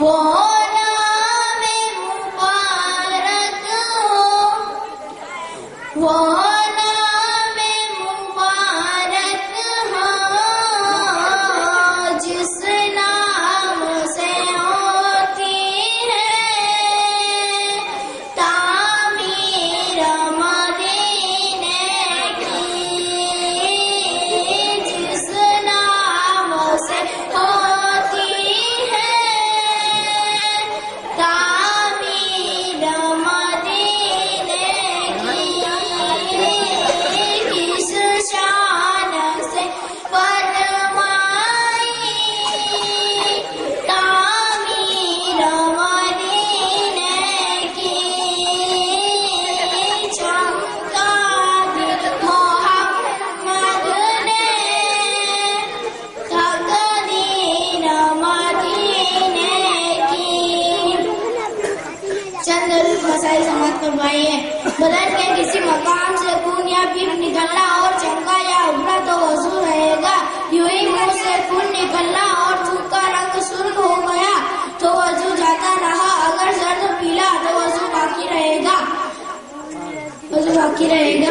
[SPEAKER 1] وہ نام مبارک ہو، وہ نام مبارک ہو، جس نام سے ہوتی ہے تعمیر مدینے کی، جس نام سے ہوتی ہے تعمیر مدینے کی، کس شان سے فرمائی تعمیر مدینے کی، چمکا دی محمد نے تقدیر مدینے کی۔ چند مسائل سماعت فرمائیے۔ بدن کے کسی مقام سے خون یا پھر نکلنا اور چمکا یا ابھرا تو وضو رہے گا، یوں ہی منہ سے خون نکلنا اور تھوک کا رنگ سرخ ہو گیا تو وضو جاتا رہا، اگر زرد پیلا تو وضو باقی رہے گا، وضو باقی رہے گا۔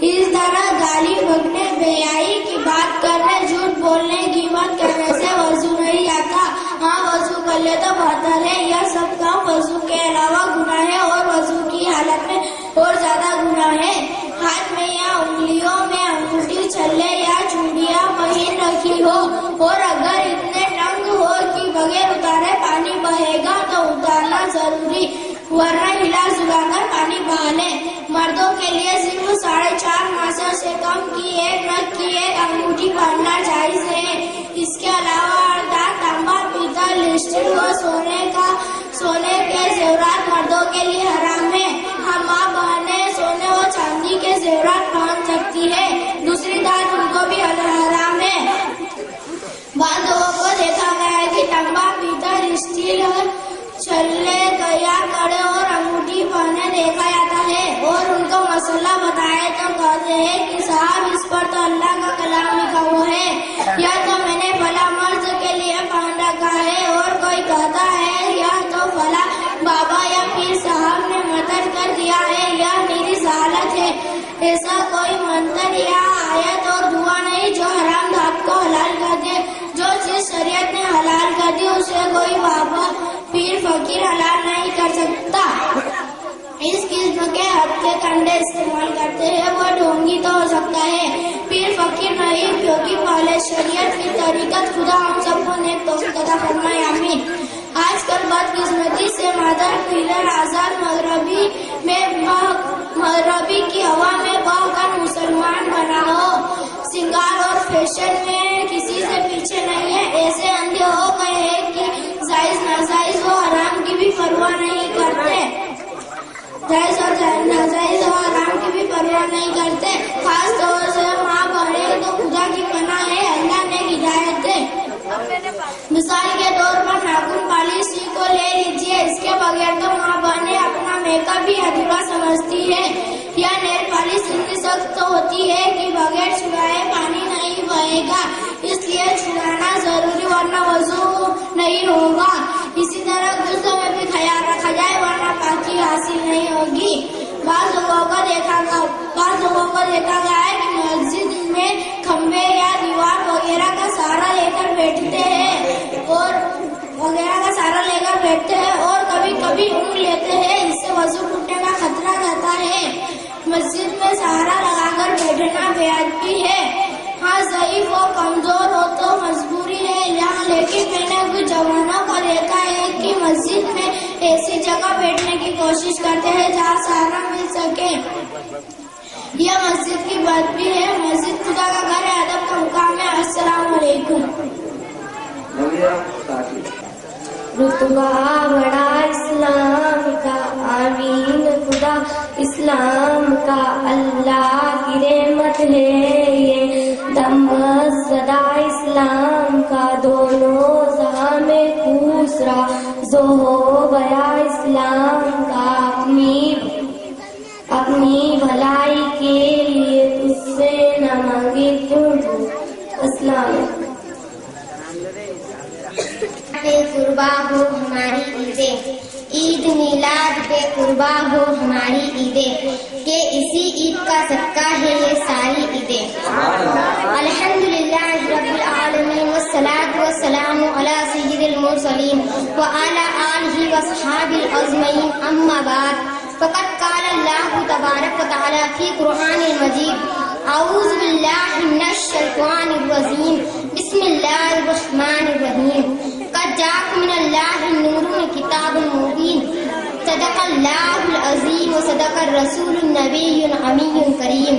[SPEAKER 1] اس طرح گالی بکنے، بےحیائی کی بات کرنے، جھوٹ بولنے، غیبت کرنے سے وضو نہیں آتا۔ ہاں وضو کر لے تو بہتر ہے۔ یہ سب کام وضو کے علاوہ گناہ ہے اور وضو کی حالت میں اور زیادہ گناہ ہے۔ ہاتھ میں یا انگلیوں میں انگوٹھی، چھلے یا چوڑیاں پہن رکھی ہو اور اگر اتنے تنگ ہو کہ بغیر اتارے پانی بہے گا تو اتارنا ضروری، ورنہ ہلا جلا کر پانی بہا لے۔ مردوں کے لیے صرف 4.5 ماسوں سے کم کی ایک نگ کی ایک انگوٹھی پہننا جائز ہے۔ اس کے علاوہ اردار، تانبا، پیتل، اسٹیل و سونے کے زیورات مردوں کے لیے حرام ہے۔ ہم ماں بہنیں سونے و چاندی کے زیورات پہن سکتی ہے، دوسری دانت ان کو بھی حرام ہے۔ بعض لوگوں کو دیکھا گیا ہے کہ تانبا، پیتل، اسٹیل، چھلے، کیا، کڑے اور انگوٹھی پہنے دیکھا جاتا ہے اور ان کو مسئلہ بتائے تو کہتے ہیں کہ صاحب اس پر تو اللہ کا کلام لکھا ہوا ہے، یا تو میں نے فلاں مرض کے لیے پہن رکھا ہے، اور کوئی کہتا ہے یا تو فلاں بابا یا پیر صاحب نے مدد کر دیا ہے یا میری ذالت ہے۔ ایسا کوئی منتر یا آیت اور دعا نہیں جو حرام دھات کو حلال کر دے۔ جو چیز شریعت نے حلال کر دی اسے کوئی بابا، پیر، فقیر حلال نہیں کر سکتا۔ اس قسم کے ہتھے کنڈے استعمال کرتے ہیں وہ ڈھونگی تو ہو سکتا ہے، پیر فقیر نہیں، کیونکہ پہلے شریعت کی طریقت خدا ہم سب کو نیک توفیق عطا فرمائے، آمین۔ آج کل بدقسمتی سے مادر پیلر آزاد مغربی کی ہوا میں بہہ کر مسلمان بنا ہو، سنگار اور فیشن میں کسی سے پیچھے نہیں ہے، ایسے اندھے ہو گئے ہیں کہ جائز ناجائز و حرام کی بھی پرواہ نہیں کرتے، جائز اور ناجائز و حرام کی بھی پرواہ نہیں کرتے۔ خاص طور سے ماں بہنیں تو خدا کی پناہ ہے، اللہ نے ہدایت دے۔ مثال کے طور پر ناخن پالش کو لے لیجیے، اس کے بغیر تو ماں بہنیں اپنا میک اپ بھی ادھورا سمجھتی ہے، یا نیل پالش اتنی سخت ہوتی ہے کہ بغیر چھڑائے پانی نہیں بہے گا، اس لیے چھڑانا ضروری ورنہ وضو نہیں ہوگا۔ اسی طرح غسل میں بھی خیال رکھا جائے ورنہ پاکی حاصل نہیں ہوگی۔ بعض لوگوں کو دیکھا گیا ہے کہ مسجد میں کھمبے یا دیوار وغیرہ کا سہارا لے کر بیٹھتے ہیں اور کبھی کبھی اونگ لیتے ہیں، اس سے وضو ٹوٹنے کا خطرہ رہتا ہے۔ مسجد میں سہارا لگا کر بیٹھنا بے ادبی ہے۔ ہاں ضعیف و کمزور ہو تو مجبوری ہے یہاں، لیکن میں نے کچھ جوانوں کو دیکھا ہے کہ مسجد میں ایسی جگہ بیٹھنے کی کوشش کرتے ہیں جہاں سہارا مل سکے، یہ مسجد کی بات بھی ہے۔ مسجد خدا کا گھر ہے، ادب کا مقام ہے۔ السلام علیکم۔
[SPEAKER 2] رتبہ بڑا اسلام کا، آمین خدا اسلام کا، اللہ کی رحمت ہے یہ دم صدا اسلام کا، دونوں جہاں میں دوسرا جو ہو گیا اسلام کا، اپنی بھلائی کے لیے تجھ سے نہ مانگے کیوں۔ السلام علیکم۔
[SPEAKER 1] بے قربا ہو ہماری عیدیں، عید میلاد بے قربا ہو ہماری عیدیں، کہ اسی عید کا صدقہ ہے یہ ساری عیدیں۔ الحمدللہ رب العالمین والصلاة والسلام علی سید المرسلین وعلی آلہ وصحابہ اجمعین، اما بعد، فقد قال اللہ تبارک و تعالی فی قرآن المجید، اعوذ باللہ من الشیطان الرجیم، بسم اللہ الرحمن الرحیم، قد جاءکم من اللہ نور کتاب مبین، صدق اللہ العظیم و صدق الرسول النبی الامی کریم۔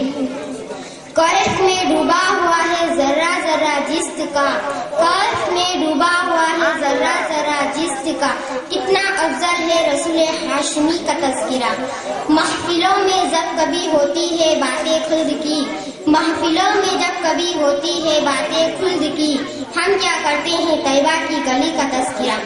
[SPEAKER 1] قرض میں ڈوبا ہوا ہے ذرہ ذرہ جسم کا، قرض میں ڈوبا ہوا ہے ذرہ ذرہ جسم کا، کتنا افضل ہے رسول ہاشمی کا تذکرہ۔ محفلوں میں جب کبھی ہوتی ہے باتیں خلد کی، محفلوں میں جب کبھی ہوتی ہے باتیں خلد کی، ہم کیا کرتے ہیں طیبہ کی گلی کا تذکرہ۔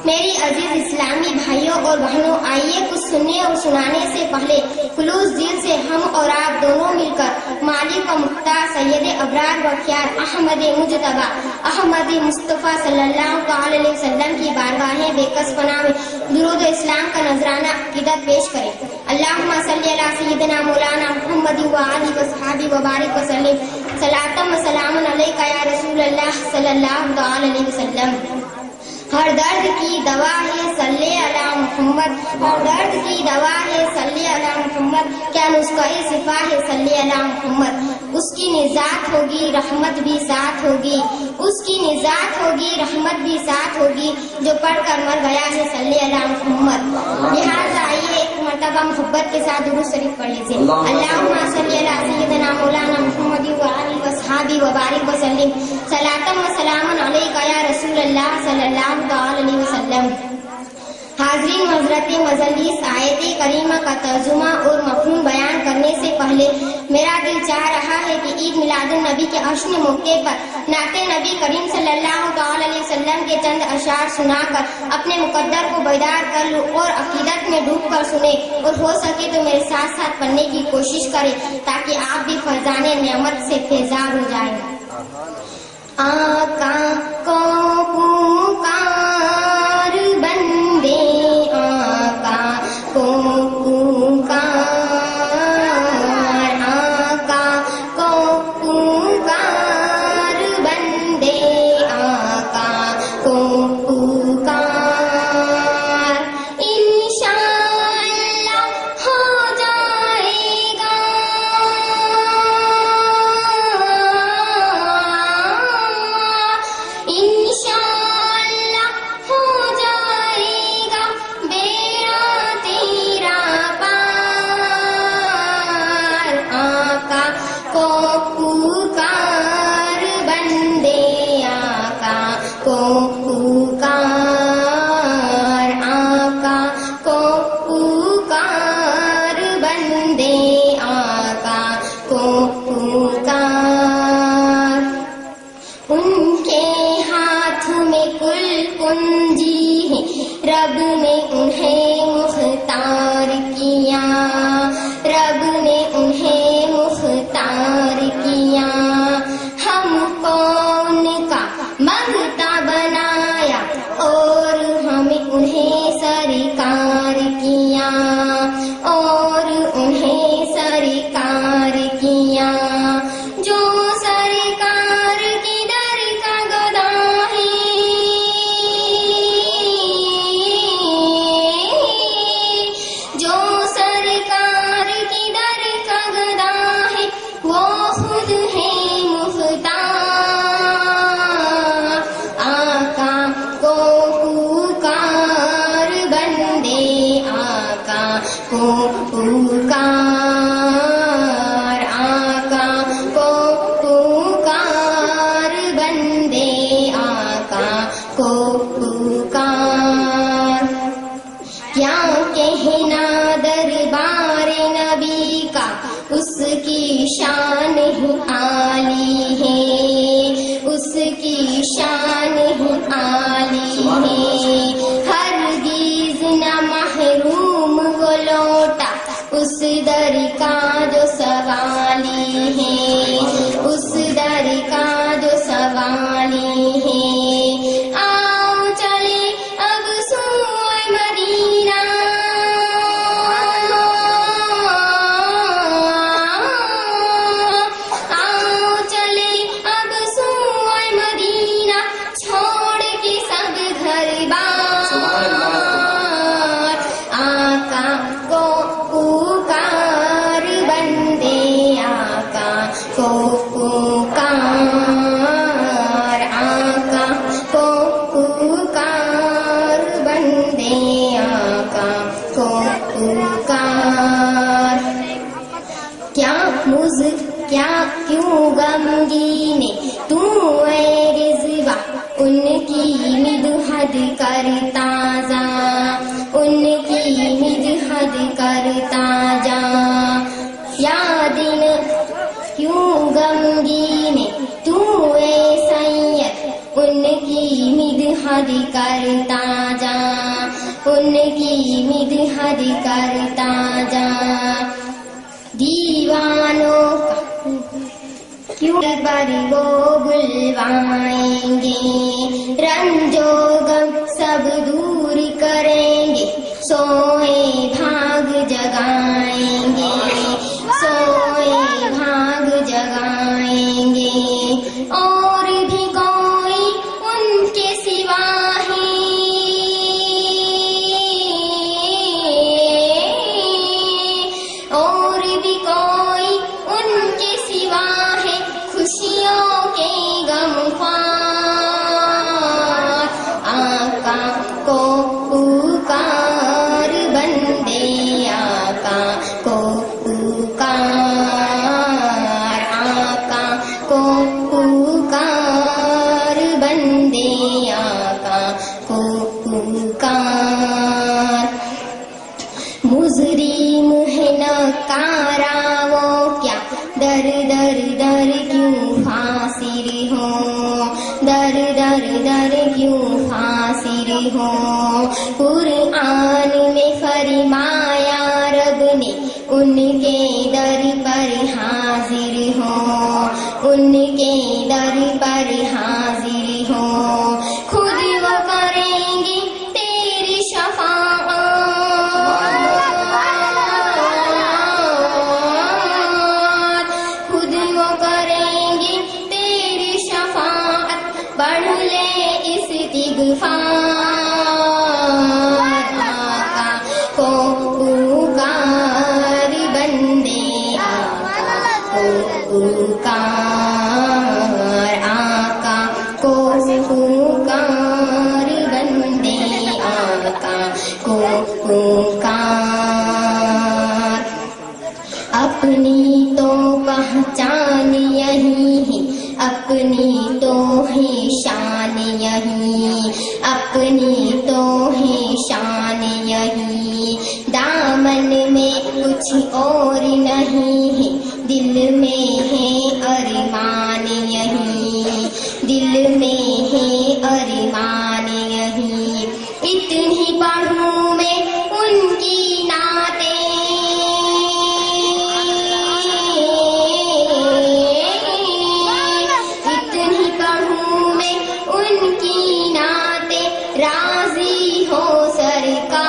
[SPEAKER 1] میری عزیز اسلامی بھائیوں اور بہنوں، آئیے کچھ سننے اور سنانے سے پہلے خلوص دل سے ہم اور آپ دونوں مل کر مالک و مختار سید ابرار بخیار احمد مجتبی احمد مصطفیٰ صلی اللہ علیہ وسلم کی بارگاہ بے کس پناہ میں درود و اسلام کا نذرانہ عقیدت پیش کریں۔ اللہم صلی علی سیدنا مولانا محمد وآلہ وصحبہ وبارک وسلم، صلاۃ و سلام علیک یا رسول اللہ صلی اللہ علیہ وسلم۔ ہر درد کی دوا ہے صلی علی محمد، ہر درد کی دوا ہے صلی علی محمد، کیا نسخہ شفا ہے صلی علی محمد۔ اس کی نجات ہوگی رحمت بھی ساتھ ہوگی، اس کی نجات ہوگی رحمت بھی ساتھ ہوگی، جو پڑھ کر مر گیا ہے صلی علی محمد۔ لہٰذا آئیے ایک مرتبہ محبت کے ساتھ درود شریف پڑھ لیجیے۔ اللہم صلی علی سیدنا مولانا محمد وآلہ وصحبہ وبارک وسلم، صلاۃ و سلام علیک یا رسول اللہ صلی اللہ علیہ وسلم۔ حاضرین، حضرت مجلس آیت کریمہ کا ترجمہ اور مفہوم بیان کرنے سے پہلے میرا دل چاہ رہا ہے کہ عید میلاد النبی کے جشن موقع پر نعت نبی کریم صلی اللہ علیہ وسلم کے چند اشعار سنا کر اپنے مقدر کو بیدار کر لوں اور عقیدت میں ڈوب کر سنے، اور ہو سکے تو میرے ساتھ ساتھ پڑھنے کی کوشش کریں تاکہ آپ بھی فیضان نعمت سے فیضان ہو جائیں۔ آقا کو پکار بندے، آقا کو پکار، آقا کو پکار بندے، آقا کو پکار، انشاءاللہ ہو جائے گا، انشاءاللہ ہو جائے گا بیڑا تیرا پار، آقا کو پکار بندے، آقا کو پکار، آقا کو پکار بندے، آقا کو پکار۔ ان کے ہاتھ میں کل کنجی ہے، رب نے انہیں مختار کیا، رب نے انہیں مختار کیا، ہم کو ان کا مغتا بنایا اور ہمیں انہیں سرکار کیا، اور انہیں سرکار کیا، جو سرکار کی در کا گدا ہے، جو سرکار کی در کا گدا ہے، وہ خود ہے مختار، آقا کو پکار بندے، آقا کو پکار، آقا کو پکار بندے، آقا کو پکار۔ کیا کہنا دربار نبی کا، اس کی شان ہی عالی ہے، اس کی شان ہی عالی ہے، ہرگز نہ محروم وہ لوٹا اس در کا جو سوالی ہے، اس در کا جو سوالی ہے۔ آؤ
[SPEAKER 4] غمگین تو اے رضوا ان کی مدحت کرتا جا ان کی مدحت کرتا جا یا دن کیوں غمگین تو اے سید ان کی مدحت کرتا جا ان کی مدحت کرتا جا دیوانوں کیوں پر وہ بلوائیں گے رنج و غم سب دور کریں گے سوئے بھاگ جگائیں گے سوئے بھاگ جگائیں گے اور بھی کوئی ان کے سوا ہے اور بھی کوئی ان کے سوا ہے خوشیوں کے غمخوار آقا کو پکار بندے آقا کو پکار آقا کو پکار بندے آقا کو پکار مجرم ہے نکارا وہ کیا در در در کیوں حاصر ہو در در در کیوں حاصر ہو قرآن میں فرمایا رب نے ان کے در پر حاضر ہو ان کے در پر حاضر ہو خود وہ کریں گے تیری شفاعت خود وہ کریں گے تیری شفاعت بڑھ لے استغفار آقا کو پکار بندے آقا کو پکار آقا کو پکار بندے آقا کو پکار اپنی تو پہچان یہی ہے اپنی تو ہے شان یہی اپنی تو ہے شان یہی دامن میں کچھ اور نہیں ہے دل میں ہے ارمان یہی دل میں ہے ارمان یہی اتنی پڑھوں میں ان کی نعتیں اتنی پڑھوں میں ان کی نعتیں راضی ہو سرکار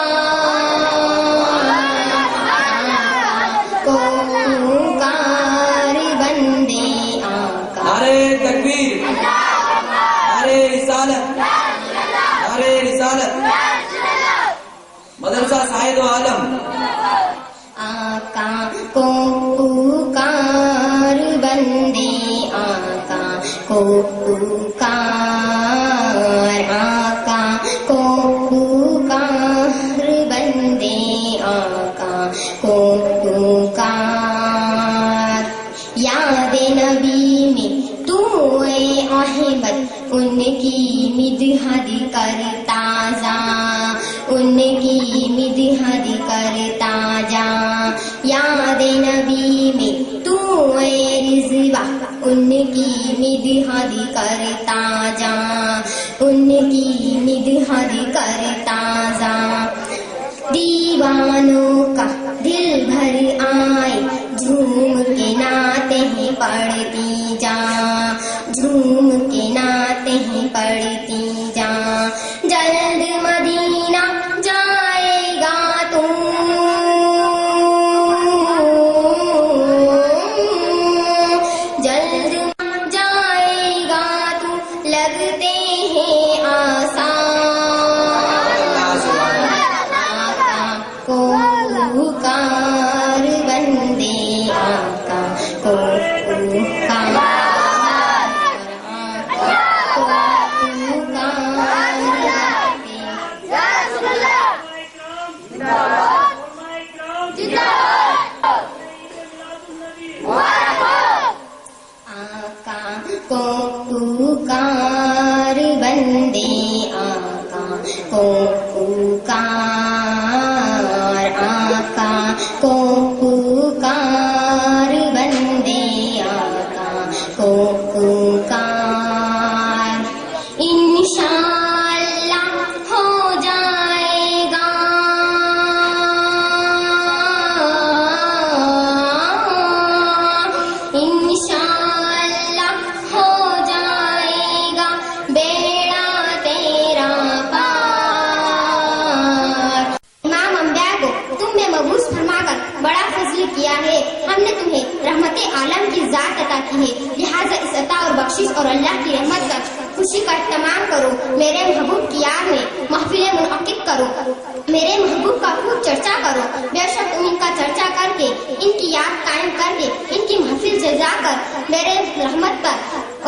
[SPEAKER 4] کو پکار بندے آقا
[SPEAKER 3] نعرے تکبیر نعرے رسالت نعرے رسالت مدرسہ سائد و عالم
[SPEAKER 4] آقا کو پکار بندے آقا کو پکار آقا کو پکار بندے آقا کو پکار یاد نبی میں تو اے احمد ان کی مدحت کرتا جا ان کی مدحت کرتا جا یاد نبی میں تو اے رضوا ان کی مدحت کرتا جا ان کی مدحت کرتا جا دیوانوں کا دل بھر آئے جھوم کے نعتیں پڑھتی جا جھوم کے نعتیں پڑھتی جا جلد مدینہ جائے گا تو جلد جائے گا تو لگتے ہیں آسان آقا کو پکار بندے آقا کو پکار کو پکار، آقا کو پکار، بندے آقا کو پکار، انشاءاللہ ہو جائے گا، انشاءاللہ ہو جائے گا بیڑا تیرا پار۔ امام انبیاء کو تم نے مبعوث فرما کر بڑا فضل کیا ہے، ہم نے تمہیں رحمت عالم کی ذات عطا کی ہے، لہٰذا اس عطا اور بخشش اور اللہ کی رحمت کا خوشی کا اہتمام کرو، میرے محبوب کی یاد میں محفلیں منعقد کرو، میرے محبوب کا خوب چرچا کرو، بے شک تم ان کا چرچا کر کے، ان کی یاد قائم کر کے، ان کی محفل جزا کر میرے رحمت پر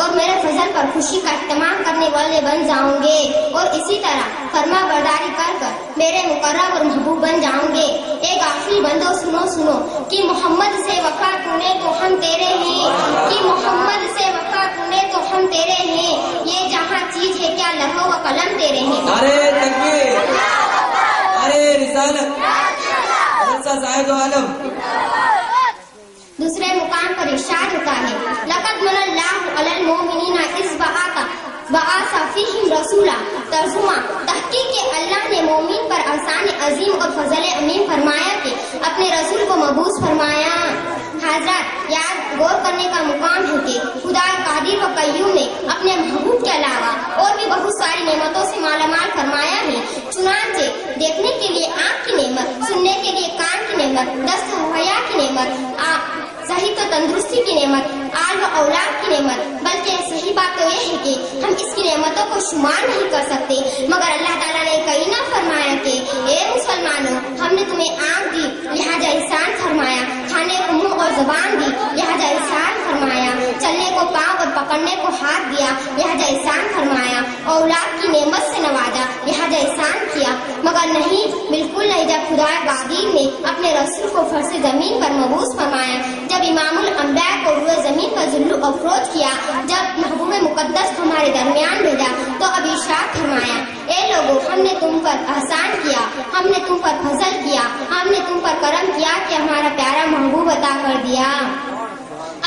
[SPEAKER 4] اور میرے فضل پر خوشی کا اہتمام کرنے والے بن جاؤں گے، اور اسی طرح فرما برداری کر کر میرے مقرب اور محبوب بن جاؤں گے۔ ایک آخری بندو سنو سنو کہ محمد سے وفا تونے تو ہم تیرے ہیں، کہ محمد سے وفا تونے تو ہم تیرے ہیں، یہ جہاں چیز ہے کیا لوح و قلم تیرے ہیں۔
[SPEAKER 3] نعرے تکبیر، نعرے رسالت، جلسہ زاہد و عالم۔
[SPEAKER 4] دوسرے مقام پر ارشاد ہوتا ہے لقد من اللہ علی المؤمنین اذ بعث فیہم رسولا، ترجمہ تحقیق کہ اللہ نے مومن پر احسان عظیم اور فضل عمیم فرمایا کہ اپنے رسول کو مبعوث فرمایا۔ حضرات یاد غور کرنے کا مقام ہے کہ خدا قادر و قیوم نے اپنے محبوب کے علاوہ اور بھی بہت ساری نعمتوں سے مالا مال فرمایا ہے، چنانچہ دیکھنے کے لیے آنکھ کی نعمت، سننے کے لیے کان کی نعمت، دست و حیا کی نعمت، صحت و تندرستی کی نعمت، آل و اولاد کی نعمت، بلکہ صحیح بات تو یہ ہے کہ ہم اس کی نعمتوں کو شمار نہیں کر سکتے، مگر اللہ تعالیٰ نے کہیں نہ فرمایا کہ اے مسلمانوں ہم نے تمہیں آنکھ دی لہٰذا احسان فرمایا، کھانے کو منہ اور زبان دی لہٰذا احسان فرمایا، چلنے کو پاؤں اور پکڑنے کو ہاتھ دیا لہٰذا احسان فرمایا، اولاد کی نعمت سے نوازا لہٰذا احسان کیا، مگر نہیں، بالکل نہیں، جب خدا قادر نے اپنے رسول کو فرش زمین پر مبعوث فرمایا، جب امام الانبیاء کو روئے زمین پر ذل و افروج کیا، جب محبوب مقدس کو ہمارے درمیان بھیجا تو اب ارشاد فرمایا اے لوگوں ہم نے تم پر احسان کیا، ہم نے تم پر فضل کیا، ہم نے تم پر کرم کیا کہ ہمارا پیارا محبوب عطا کر دیا۔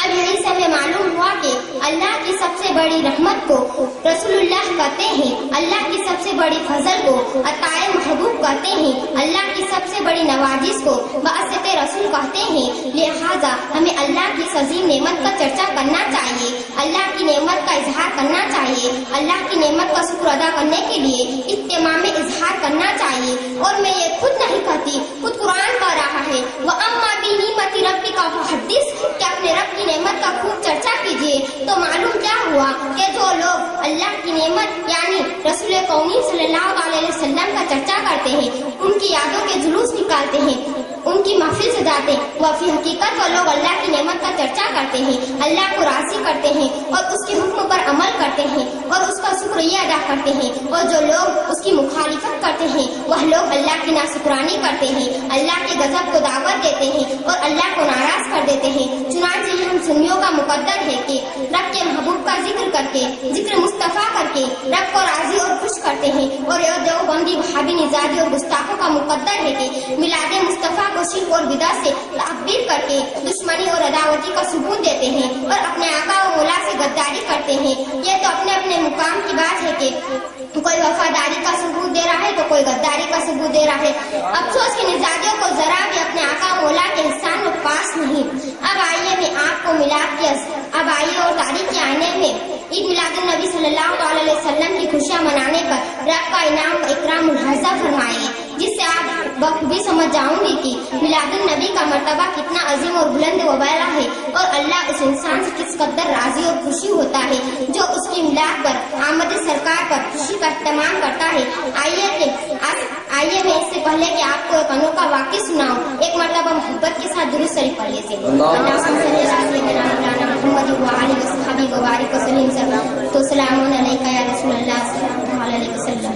[SPEAKER 4] اب یہیں سے ہمیں معلوم ہوا کہ اللہ کی سب سے بڑی رحمت کو رسول اللہ کہتے ہیں، اللہ کی سب سے بڑی فضل کو عطائے محبوب کہتے ہیں، اللہ کی سب سے بڑی نوازش کو بعثت رسول کہتے ہیں، لہٰذا ہمیں اللہ کی عظیم نعمت کا چرچا کرنا چاہیے، اللہ کی نعمت کا اظہار کرنا چاہیے، اللہ کی نعمت کا شکر ادا کرنے کے لیے اہتمام اظہار کرنا چاہیے، اور میں یہ خود نہیں کہتی، خود قرآن کہہ رہا ہے وَأَمَّا بِنِعْمَةِ رَبِّكَ فَحَدِّثْ، کہ اپنے رب کی نعمت کا خوب چرچا کیجیے۔ تو معلوم کیا ہوا کہ جو لوگ اللہ کی نعمت یعنی رسول قومی صلی اللہ علیہ وسلم کا چرچا کرتے ہیں، ان کی یادوں کے جلوس نکالتے ہیں، ان کی محفل سجاتے ہیں، وہ فی حقیقت وہ لوگ اللہ کی نعمت کا چرچا کرتے ہیں، اللہ کو راضی کرتے ہیں اور اس کے حکم پر عمل کرتے ہیں اور اس کا شکریہ ادا کرتے ہیں، اور جو لوگ اس کی مخالفت کرتے ہیں وہ لوگ اللہ کی ناشکرانی کرتے ہیں، اللہ کے غضب کو دعوت دیتے ہیں اور اللہ کو ناراض کر دیتے ہیں۔ چنانچہ یہ ہم سنیوں کا مقدر ہے کہ رب کے محبوب کا ذکر کر کے، ذکر مصطفیٰ کر کے رب کو راضی اور خوش کرتے ہیں، اور یہ دیوبندی وہابی نژادی اور گستاخوں کا مقدر ہے کہ میلاد مصطفیٰ کو شرک اور بدعت سے تعبیر کر کے دشمنی اور عداوتی کا ثبوت دیتے ہیں اور اپنے آقا و مولا سے غداری کرتے ہیں۔ یہ تو اپنے اپنے مقام کی بات ہے کہ کوئی وفاداری کا ثبوت دے رہا ہے تو کوئی غداری کا ثبوت دے رہا ہے۔ افسوس کہ نژادیوں کو ذرا بھی اپنے آقا و مولا کے احسان و پاس نہیں۔ اب آئیے میں آپ کو میلاد کی اب آئیے اور تاریخ کے آئینے میں عید میلاد النبی صلی اللہ علیہ وسلم کی خوشیاں منانے پر رب کا انعام و اکرام ملاحظہ فرمائیے، جس سے آپ بخوبی سمجھ جاؤں گی کہ میلاد النبی کا مرتبہ کتنا عظیم اور بلند و بالا ہے، اور اللہ اس انسان سے کس قدر راضی اور خوشی ہوتا ہے جو اس کی میلاد پر آمد سرکار پر خوشی کا اہتمام کرتا ہے۔ آئیے میں اس سے پہلے کہ آپ کو ایک انوکھا واقعہ سناؤں، ایک مرتبہ محبت کے ساتھ درود شریف پڑھ لیجیے۔ تو سلام علیکہ یا رسول اللہ صلی اللہ علیہ وسلم۔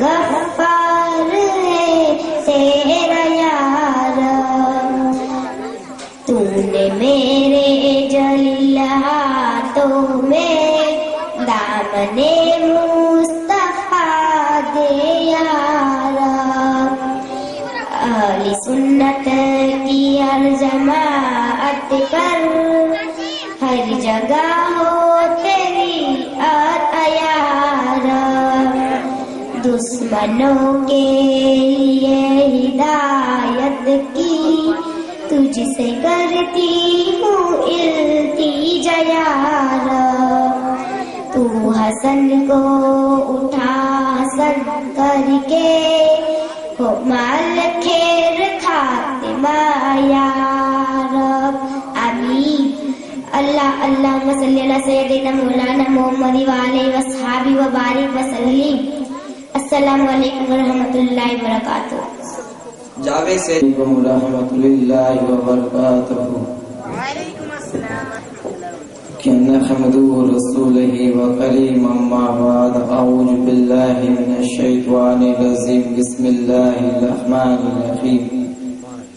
[SPEAKER 2] غفار ہے تیرا یار، تو نے میرے جلیل ہاتھوں میں دامن مصطفیٰ دے یار، اہل سنت کی ہر جماعت پر ہر جگہ ہو تیری یار، دشمنوں کے لیے ہدایت کی تجھ سے کرتی ہوں التجا یار، تو حسن کو اٹھا حسن کر کے ہو مال خیر خاتمہ یا رب، آمین۔ اللہ اللہم صلی علی سیدنا مولانا محمد وآلہ وصحابہ وبارک وسلم۔ السلام علیکم ورحمۃ اللہ وبرکاتہ۔
[SPEAKER 3] جاوید سے
[SPEAKER 6] ورحمۃ اللہ وبرکاتہ۔ کہ نحمده رسوله وکریم اما بعد، اعوذ باللہ من الشیطان الرجیم، بسم اللہ الرحمن الرحیم۔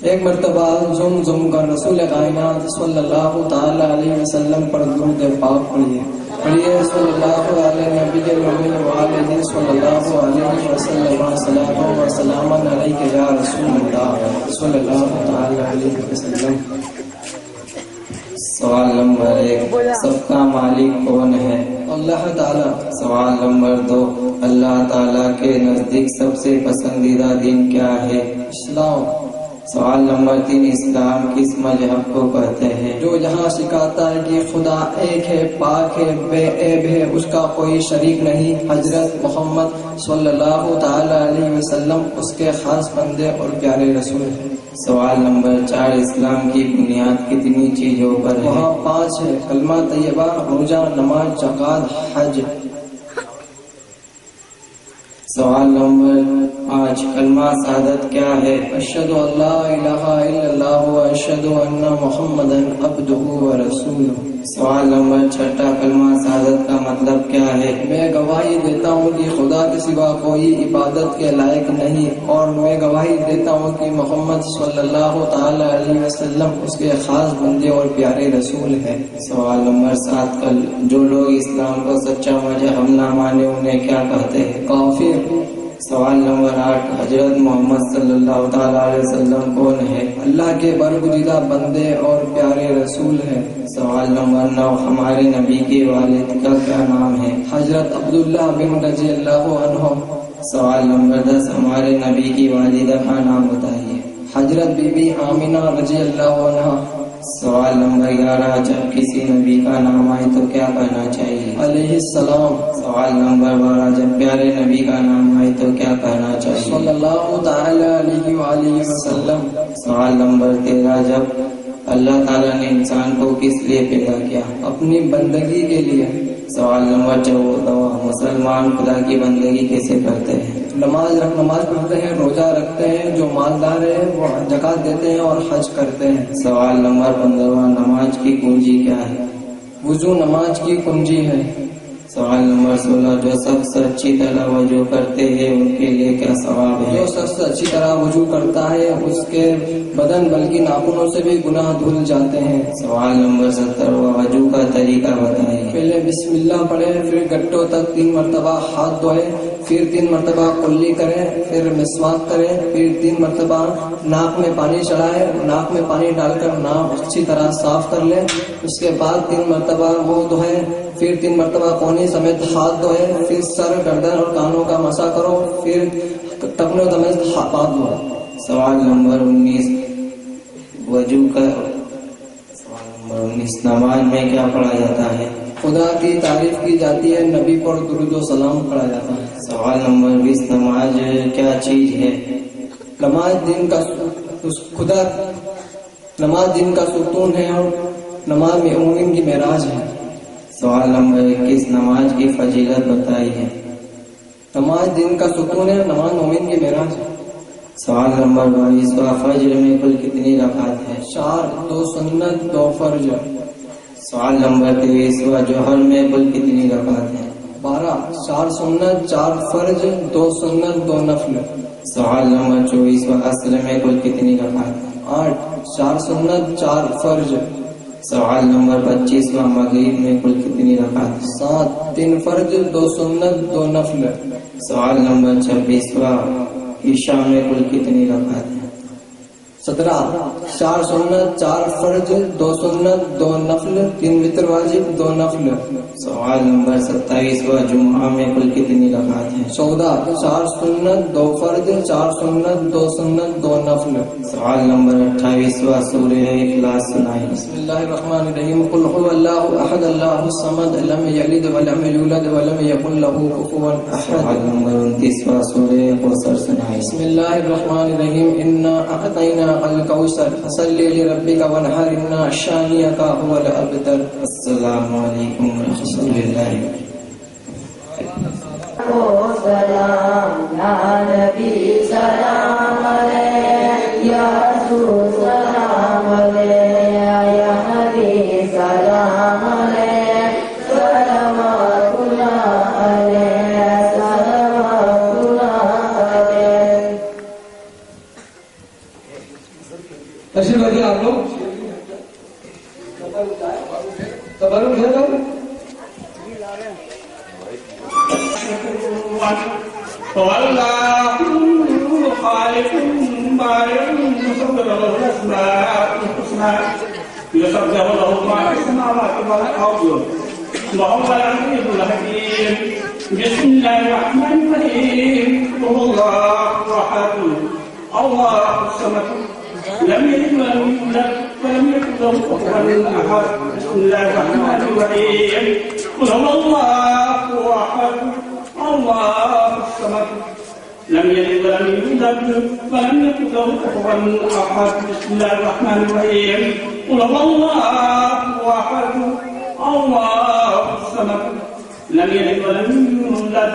[SPEAKER 6] ایک مرتبہ زم زم کر رسول کائنات صلی اللہ تعالی علیہ وسلم پر درود پاک پڑھیے صلی اللہ علیہ نبی الامین وآلہ صلی اللہ علیہ وسلم، صلاۃ و سلام علیک یا رسول اللہ صلی اللہ تعالی علیہ وسلم۔ سوال نمبر 1، سب کا مالک کون ہے؟ اللہ تعالی۔ سوال نمبر 2، اللہ تعالی کے نزدیک سب سے پسندیدہ دین کیا ہے؟ اسلام۔ سوال نمبر 3، اسلام کس مذہب کو کہتے ہیں؟ جو جہاں سکھاتا ہے کہ خدا ایک ہے، پاک ہے، بے عیب ہے، اس کا کوئی شریک نہیں، حضرت محمد صلی اللہ تعالی علیہ وسلم اس کے خاص بندے اور پیارے رسول ہیں۔ سوال نمبر 4، اسلام کی بنیاد کتنی چیزوں پر ہے؟ وہاں 5 ہے، کلمہ طیبہ، روزہ، نماز، زکوٰۃ، حج۔ سوال نمبر 5، کلمہ شہادت کیا ہے؟ اشہد ان لا الہ الا اللہ و اشہد ان محمدا عبدہ و رسولہ۔ سوال نمبر 6، کلمہ شہادت کا مطلب کیا ہے؟ میں گواہی دیتا ہوں کہ خدا کے سوا کوئی عبادت کے لائق نہیں، اور میں گواہی دیتا ہوں کہ محمد صلی اللہ تعالی علیہ وسلم اس کے خاص بندے اور پیارے رسول ہیں۔ سوال نمبر 7، جو لوگ اسلام کو سچا مذہب نہ مانے انہیں کیا کہتے ہیں؟ کافر۔ سوال نمبر 8، حضرت محمد صلی اللہ تعالی علیہ وسلم کون ہے؟ اللہ کے برگزیدہ بندے اور پیارے رسول ہیں۔ سوال نمبر 9، ہمارے نبی کے والد کا کیا نام ہے؟ حضرت عبداللہ بن رضی اللہ عنہ۔ سوال نمبر 10، ہمارے نبی کی والدہ کا نام بتائیے؟ حضرت بی بی آمینہ رضی اللہ عنہ۔ سوال نمبر 11، جب کسی نبی کا نام آئے تو کیا کہنا چاہیے؟ علیہ السلام۔ سوال نمبر 12، جب پیارے نبی کا نام آئے تو کیا کہنا چاہیے؟ صلی اللہ تعالی علیہ وآلہ وسلم۔ سوال نمبر 13، جب اللہ تعالیٰ نے انسان کو کس لیے پیدا کیا؟ اپنی بندگی کے لیے۔ سوال نمبر 14، مسلمان خدا کی بندگی کیسے کرتے ہیں؟ نماز پڑھتے ہیں، روزہ رکھتے ہیں، جو مالدار ہیں وہ زکوٰۃ دیتے ہیں اور حج کرتے ہیں۔ سوال نمبر 15، نماز کی کنجی کیا ہے؟ وضو نماز کی کنجی ہے۔ سوال نمبر 16، جو شخص اچھی طرح وضو کرتے ہیں ان کے لیے کیا ثواب ہے؟ جو شخص اچھی طرح وضو کرتا ہے اس کے بدن بلکہ ناخنوں سے بھی گناہ دھل جاتے ہیں۔ سوال نمبر 17، وضو کا طریقہ بتائیے؟ پہلے بسم اللہ پڑھیں، پھر گٹوں تک 3 مرتبہ ہاتھ دھوئیں، پھر 3 مرتبہ کلی کریں، پھر مسواک کریں، پھر 3 مرتبہ ناک میں پانی چڑھائیں، ناک میں پانی ڈال کر ناک اچھی طرح صاف کر لیں، اس کے بعد 3 مرتبہ منہ دھوئیں، پھر 3 مرتبہ کونی سمیت ہاتھ دھوئیں، پھر سر، گردن اور کانوں کا مسح کرو، پھر ٹخنوں سمیت ہاتھ دھوئیں۔ سوال نمبر 19، وضو کا سوال نمبر 19، نماز میں کیا پڑھا جاتا ہے؟ خدا کی تعریف کی جاتی ہے، نبی پر درود و سلام پڑھا جاتا ہے۔ سوال نمبر 20، نماز کیا چیز ہے؟ نماز دین کا ستون ہے اور نماز میں مومن کی معراج ہے۔ سوال نمبر 21، نماز کی فضیلت بتائیے؟ نماز دین کا ستون ہے، نماز مومن کی معراج ہے۔ سوال نمبر 22، فجر میں کل کتنی رکعت ہے؟ 4، 2 سنت 2 فرض۔ سوال نمبر 23، جوہر میں کل کتنی رکعت ہے؟ 12 4 سنت 4 فرض 2 سنت 2 نفل.
[SPEAKER 7] سوال نمبر 24 اصل میں کل کتنی رکعت؟
[SPEAKER 6] 8 4 سنت 4 فرض.
[SPEAKER 7] سوال نمبر 25 مغرب میں کل کتنی رکعت؟
[SPEAKER 6] 7 3 فرض 2 سنت 2 نفل.
[SPEAKER 7] سوال نمبر 26 عشاء میں کل کتنی رکعت؟
[SPEAKER 6] 17 4 سنت 4 فرض 2 سنت 2 نفل 3 وتر واجب 2 نفل.
[SPEAKER 7] سوال نمبر 27 جمعہ میں کل کتنی رکعت ہے؟
[SPEAKER 6] 14 4 سنت 2 فرض 4 سنت 2 سنت 2 نفل.
[SPEAKER 7] سوال نمبر 28 سورہ اخلاص سنائیں.
[SPEAKER 6] بسم اللہ الرحمن الرحیم. قل هو اللہ احد اللہ الصمد لم یلد ولم یولد ولم یکن له کفوا احد.
[SPEAKER 7] سوال نمبر 29 سورہ کوثر سنائیں.
[SPEAKER 6] بسم اللہ الرحمن الرحیم. انا اعطیناک الکوثر فصلی لربک وانحر ان شانئک هو الابتر.
[SPEAKER 7] السلام علیکم ورحمۃ اللہ.
[SPEAKER 2] سلام یا نبی سلام علیک یا رسول سلام علیک یا حبیب سلام علیک صلوات اللہ علیک صلوات اللہ علیک.
[SPEAKER 8] تشریف رکھیے آپ لوگ. تبرک ہے لوگ. والله خالق بارئ مصور له الاسماء الحسنى يسبح له ما في السماوات والارض وهو العزيز الحكيم. بسم الله الرحمن الرحيم. قل الله احد الله الصمد لم يلد ولم يولد ولم يكن له كفوا احد. بسم الله الرحمن الرحيم. قل هو الله احد الله الصمد لم يلد ولم يولد ولم يكن له كفوا احد. بسم الله الرحمن الرحيم. قل هو الله احد الله الصمد لم يلد ولم يولد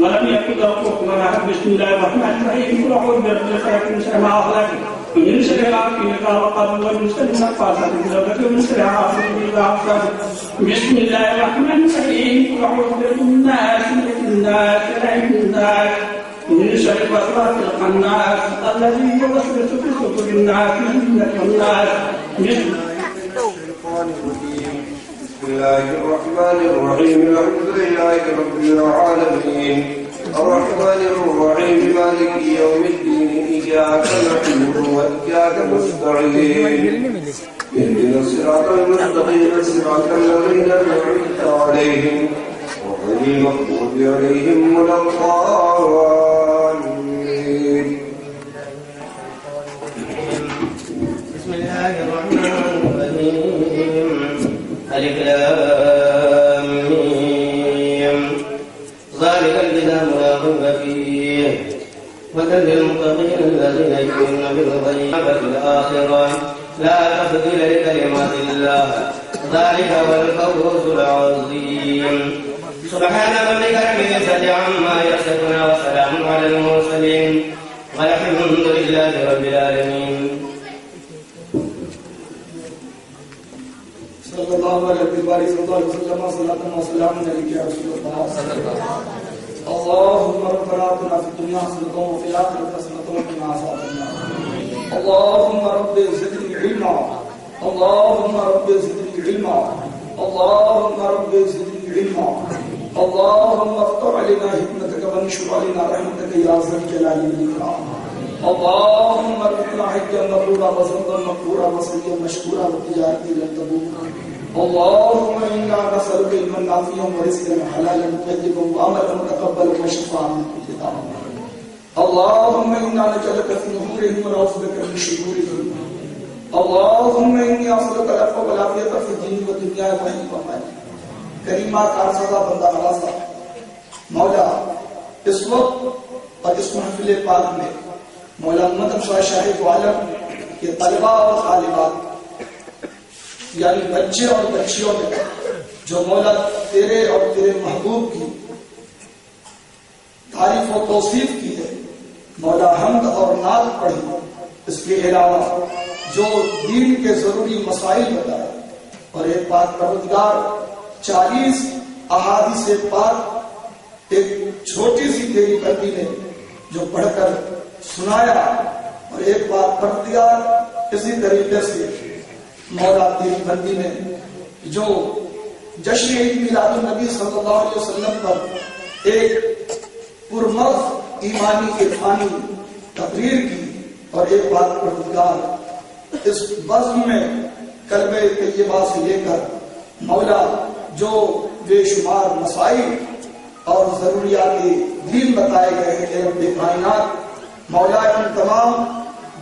[SPEAKER 8] ولم يكن له كفوا احد. بسم الله الرحمن الرحيم. قل اعوذ برب الفلق من شر ما خلق ومن شر غاسق اذا وقب ومن شر النفاثات في العقد ومن شر حاسد اذا حسد. بسم الله الرحمن الرحيم. قل اعوذ برب الناس ملك الناس اله الناس من شر الوسواس الخناس الذي يوسوس في صدور الناس من الناس.
[SPEAKER 9] بسم الله الرحمن الرحيم. الحمد لله رب العالمين الرحمن الرحيم مالك يوم الدين. إياك نعبد وإياك نستعين. اهدنا الصراط المستقيم صراط الذين أنعمت عليهم غير المغضوب عليهم ولا الضالين.
[SPEAKER 10] بسم الله الرحمن الرحيم. ألف لام ميم. ذلك الكتاب لا ريب فيه هدى للمتقين الذين يؤمنون بالغيب وفي الآخرة لا تبديل لكلمات الله ذلك هو الفوز العظيم. سبحان ربك رب العزة عما يصفون وسلام على المرسلين والحمد لله رب العالمين.
[SPEAKER 11] صلی اللہ علیہ وسلم صلاۃ و سلام علیک یا رسول اللہ. اللهم ربنا آتنا في الدنيا حسنة وفي الآخرة حسنة وقنا عذاب النار. اللهم رب زدني علما اللهم رب زدني علما اللهم رب زدني علما. اللهم افتح علينا حكمتك وانشر علينا رحمتك يا ذا الجلال والإكرام. اللهم ارزقنا حجا مبرورا وصوما مغفورا وسعيا مشكورا وتجارة لن تبور. اللهم انا نسألك علما نافعا ورزقا حلالا طيبا وعملا متقبلا وشفاء من كل داء. اللهم انا نجعلك في نحورهم ونعوذ بك من شرورهم. اللهم اني اسالك العفو والعافية في الدين والدنيا وحي ومالي. کریمہ کارسازہ بندہ نوازہ مولا اس وقت اور اس محفل پاک میں مولا محمد شاہد عالم کے طلباء اور طالبات یعنی بچے اور بچیوں میں جو مولا تیرے اور تیرے محبوب کی تعریف و توصیف کی ہے مولا حمد اور نعت پڑھی. اس کے علاوہ جو دین کے ضروری مسائل بتائے اور ایک پاک پروردگار 40 احادیث پاک ایک چھوٹی سی تیری بندی نے جو پڑھ کر سنایا اور ایک بات پڑھ دیا، اسی طریقے سے مولا تیری بندی نے جو جشن عید میلاد النبی صلی اللہ علیہ وسلم پر ایک پرمغز ایمانی عرفانی تقریر کی، اور ایک بات پروردگار اس بزم میں کلمہ طیبہ سے لے کر مولا جو بے شمار مسائل اور ضروریات دین بتائے گئے ہیں رب کائنات، مولا ان تمام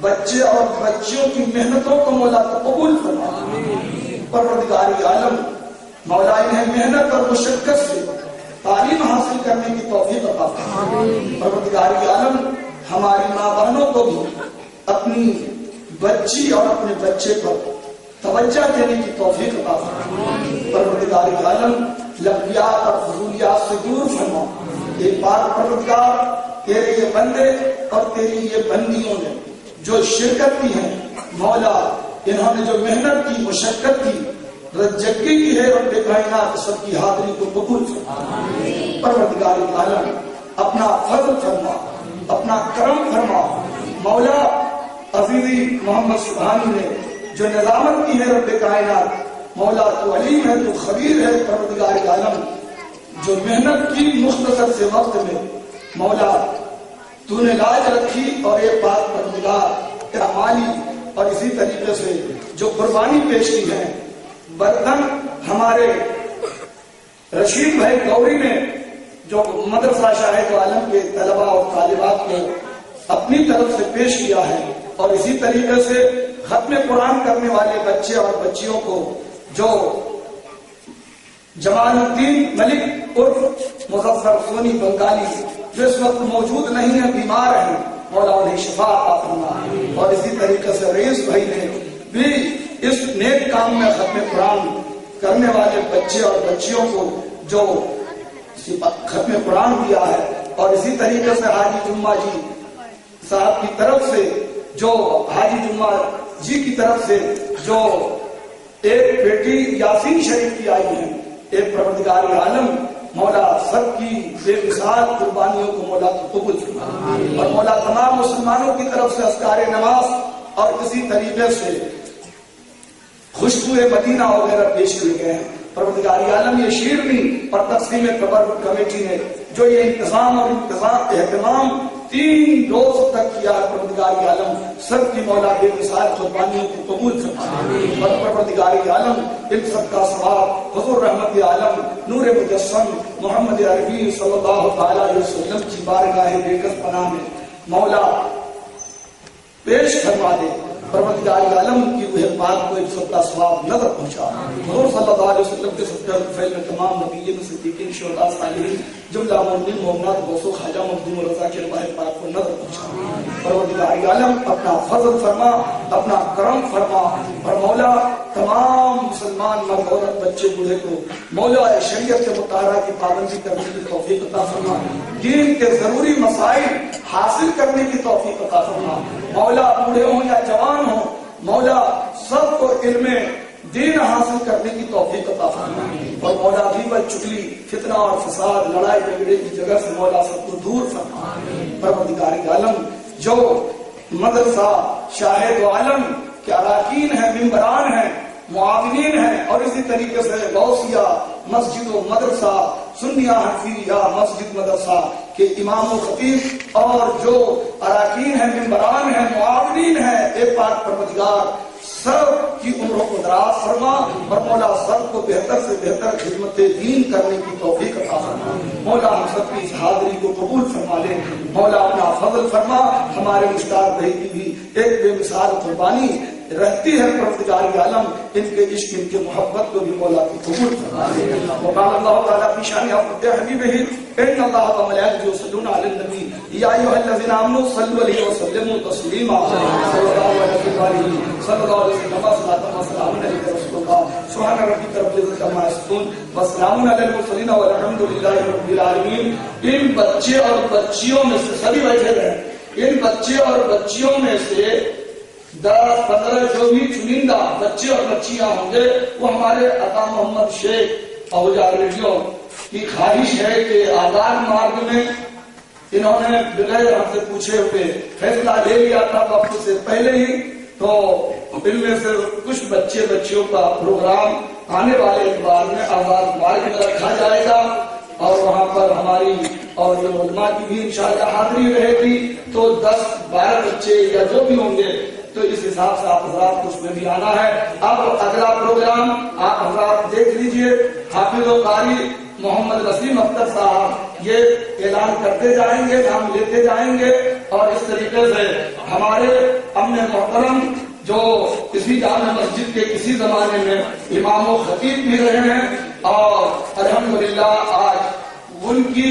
[SPEAKER 11] بچے اور بچیوں کی محنتوں کو مولا قبول فرما۔ پروردگار عالم مولا انہیں محنت اور مشقت سے تعلیم حاصل کرنے کی توفیق عطا فرما۔ پروردگار عالم ہماری ماں بہنوں کو بھی اپنی بچی اور اپنے بچے پر توجہ دینے کی توفیق عطا فرما۔ پروردگار عالم لغویات اور فضولیات سے دور فرما۔ ایک بات پروردگار، تیرے یہ بندے اور تیری یہ بندیوں نے جو شرکت کی ہے مولا، انہوں نے جو محنت کی، مشقت کی، رجگی کی ہے، رب کائنات سب کی حاضری کو قبول فرما۔ پروردگار عالم اپنا فضل فرما، اپنا کرم فرما۔ مولا عزیزی محمد سبحانی نے جو نظامت کی ہے رب کائنات، مولا تو علیم ہے، تو خبیر ہے۔ پروردگار عالم جو محنت کی مختصر سے وقت میں مولا تو نے لاج رکھی، اور ایک بات پروردگار مالی اور اسی طریقے سے جو قربانی پیش کی ہے، برتن ہمارے رشید بھائی گوری نے جو مدرسہ شاہد عالم کے طلباء اور طالبات کو اپنی طرف سے پیش کیا ہے، اور اسی طریقے سے ختم قرآن کرنے والے بچے اور بچیوں کو جو جمال الدین ملک عرف مظفر سونی بنگالی جو اس وقت موجود نہیں ہے، بیمار ہیں، مولا انہیں شفا عطا فرما۔ اور اسی طریقے سے رئیس بھائی نے بھی اس نیک کام میں ختم قرآن کرنے والے بچے اور بچیوں کو جو ختم قرآن دیا ہے، اور اسی طریقے سے حاجی جمعہ جی صاحب کی طرف سے جو حاجی جمعہ جی کی طرف سے جو ایک بیٹی یاسین شریف کی آئی ہے، ایک پروردگار عالم مولا سب کی بے مثال قربانیوں کو مولا قبول فرما، اور مولا تمام مسلمانوں کی طرف سے اذکار نماز اور اسی طریقے سے خوشبو مدینہ وغیرہ پیش کیے گئے ہیں۔ پروردگار عالم یہ شیرنی اور تقسیم تبرک کمیٹی نے جو یہ انتظام اور اہتمام 3 روز تک کیا، پروردگار عالم سب کی مولا بے مثال قربانیوں کو قبول فرما، اور پروردگار عالم ان سب کا ثواب حضور رحمت عالم نور مجسم محمد عربی صلی اللہ علیہ وسلم کی بارگاہ بیکس پناہ میں مولا پیش فرما دے۔ پروردگار عالم کی وہ بات کو ایک سب کا ثواب نظر پہنچا۔ حضور صلی اللہ علیہ وسلم کے صدقہ فعل میں تمام نبیین صدیقین شہداء صالحین جملہ مومنین مومنات غوث و خواجہ مخدوم رضا کے رواہ پاک کو نظر پہنچا۔ پروردگار عالم اپنا فضل فرما، اپنا کرم فرما، اور مولا تمام مسلمان مرد عورت بچے بوڑھے کو مولا شریعت کے مطالعہ کی پابندی کرنے کی توفیق عطا فرما، دین کے ضروری مسائل حاصل کرنے کی توفیق عطا فرما۔ مولا بوڑھے ہوں یا جوان ہوں، مولا سب کو علم دین حاصل کرنے کی توفیق عطا فرما، اور مولا غیبت چگلی فتنہ اور فساد لڑائی جھگڑے کی جگہ سے مولا سب کو دور فرما۔ پروردگار عالم جو مدرسہ شاہد عالم کے اراکین ہیں، ممبران ہیں، معاونین ہیں، اور اسی طریقے سے غوثیہ مسجد و مدرسہ سنیہ حنفیہ مسجد مدرسہ کے امام و خطیب اور جو اراکین ہیں، ممبران ہیں، معاونین ہیں، ایک پاک پروردگار سب کی عمروں کو دراز فرما، اور مولا سب کو بہتر سے بہتر خدمت دین کرنے کی توفیق عطا فرما۔ مولا ہم سب کی اس حاضری کو قبول فرما لے، مولا اپنا فضل فرما۔ ہمارے مشتاق بھائی کی بھی ایک بے مثال قربانی رہتی ہے، پروردگار عالم ان کے عشق، ان کے محبت کو بھی مولا کی قبول فرما لے۔ وقال اللہ تعالیٰ فی شان حبیبہ ان اللہ وملائکتہ یصلون علی النبی یا ایھا الذین آمنوا صلوا علیہ وسلموا تسلیما صلی اللہ علیہ وسلم وسلام علیہ رسول اللہ سبحان ربک رب العزۃ عما یصفون وسلام علی المرسلین والحمد للہ رب العالمین۔ ان بچے اور بچیوں میں سے سبھی بیٹھے رہے، ان بچے اور بچیوں میں سے 10-15 جو بھی چنندہ بچے اور بچیاں ہوں گے وہ ہمارے عطا محمد شیخ اہوجہ ریڈیو کی خواہش ہے کہ آزاد مارگ میں انہوں نے بغیر ہم سے پوچھے ہوئے فیصلہ لے لیا تھا وقت سے پہلے ہی، تو ان میں سے کچھ بچیوں کا پروگرام آنے والے اتوار میں آزاد مارگ میں رکھا جائے گا، اور وہاں پر ہماری اور علماء کی بھی انشاءاللہ حاضری رہے گی، تو 10-12 بچے یا جو بھی ہوں گے تو اس حساب سے آپ حضرات کو اس میں بھی آنا ہے۔ اب اگلا پروگرام آپ حضرات دیکھ لیجئے، حافظ و قاری محمد نسیم اختر صاحب یہ اعلان کرتے جائیں گے، نام لیتے جائیں گے، اور اس طریقے سے ہمارے امن محترم جو کسی جامع مسجد کے کسی زمانے میں امام و خطیب بھی رہے ہیں، اور الحمدللہ آج ان کی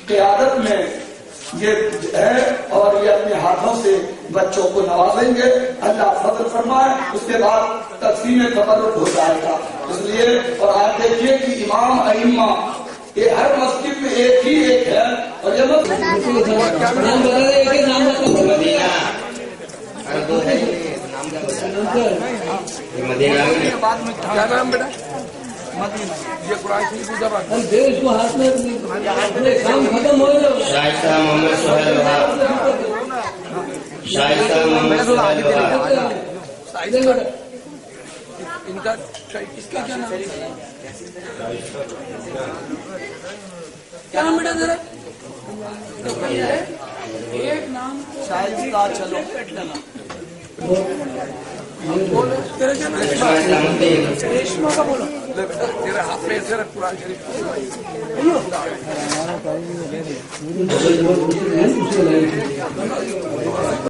[SPEAKER 11] قیادت میں یہ ہے، اور یہ اپنے ہاتھوں سے بچوں کو نوازیں گے، اللہ فضل فرمائے، اس کے بعد تقسیم تبرک ہو جائے گا۔ اس لیے اور آپ دیکھیے کہ امام ائمہ یہ ہر مسجد میں ایک ہی ایک ہے، اور یہ
[SPEAKER 10] شائستہ محمد سہیل وہاب، شائستہ محمد سہیل وہاب،
[SPEAKER 12] ان کا اس کا کیا نام ہے؟ کیا نام بیٹا ذرا ایک نام
[SPEAKER 11] شائستہ، چلو
[SPEAKER 12] بولو تیرا کیا نام ہے؟ ریشما کا بولو تیرا ہاتھ میں ذرا قرآن شریف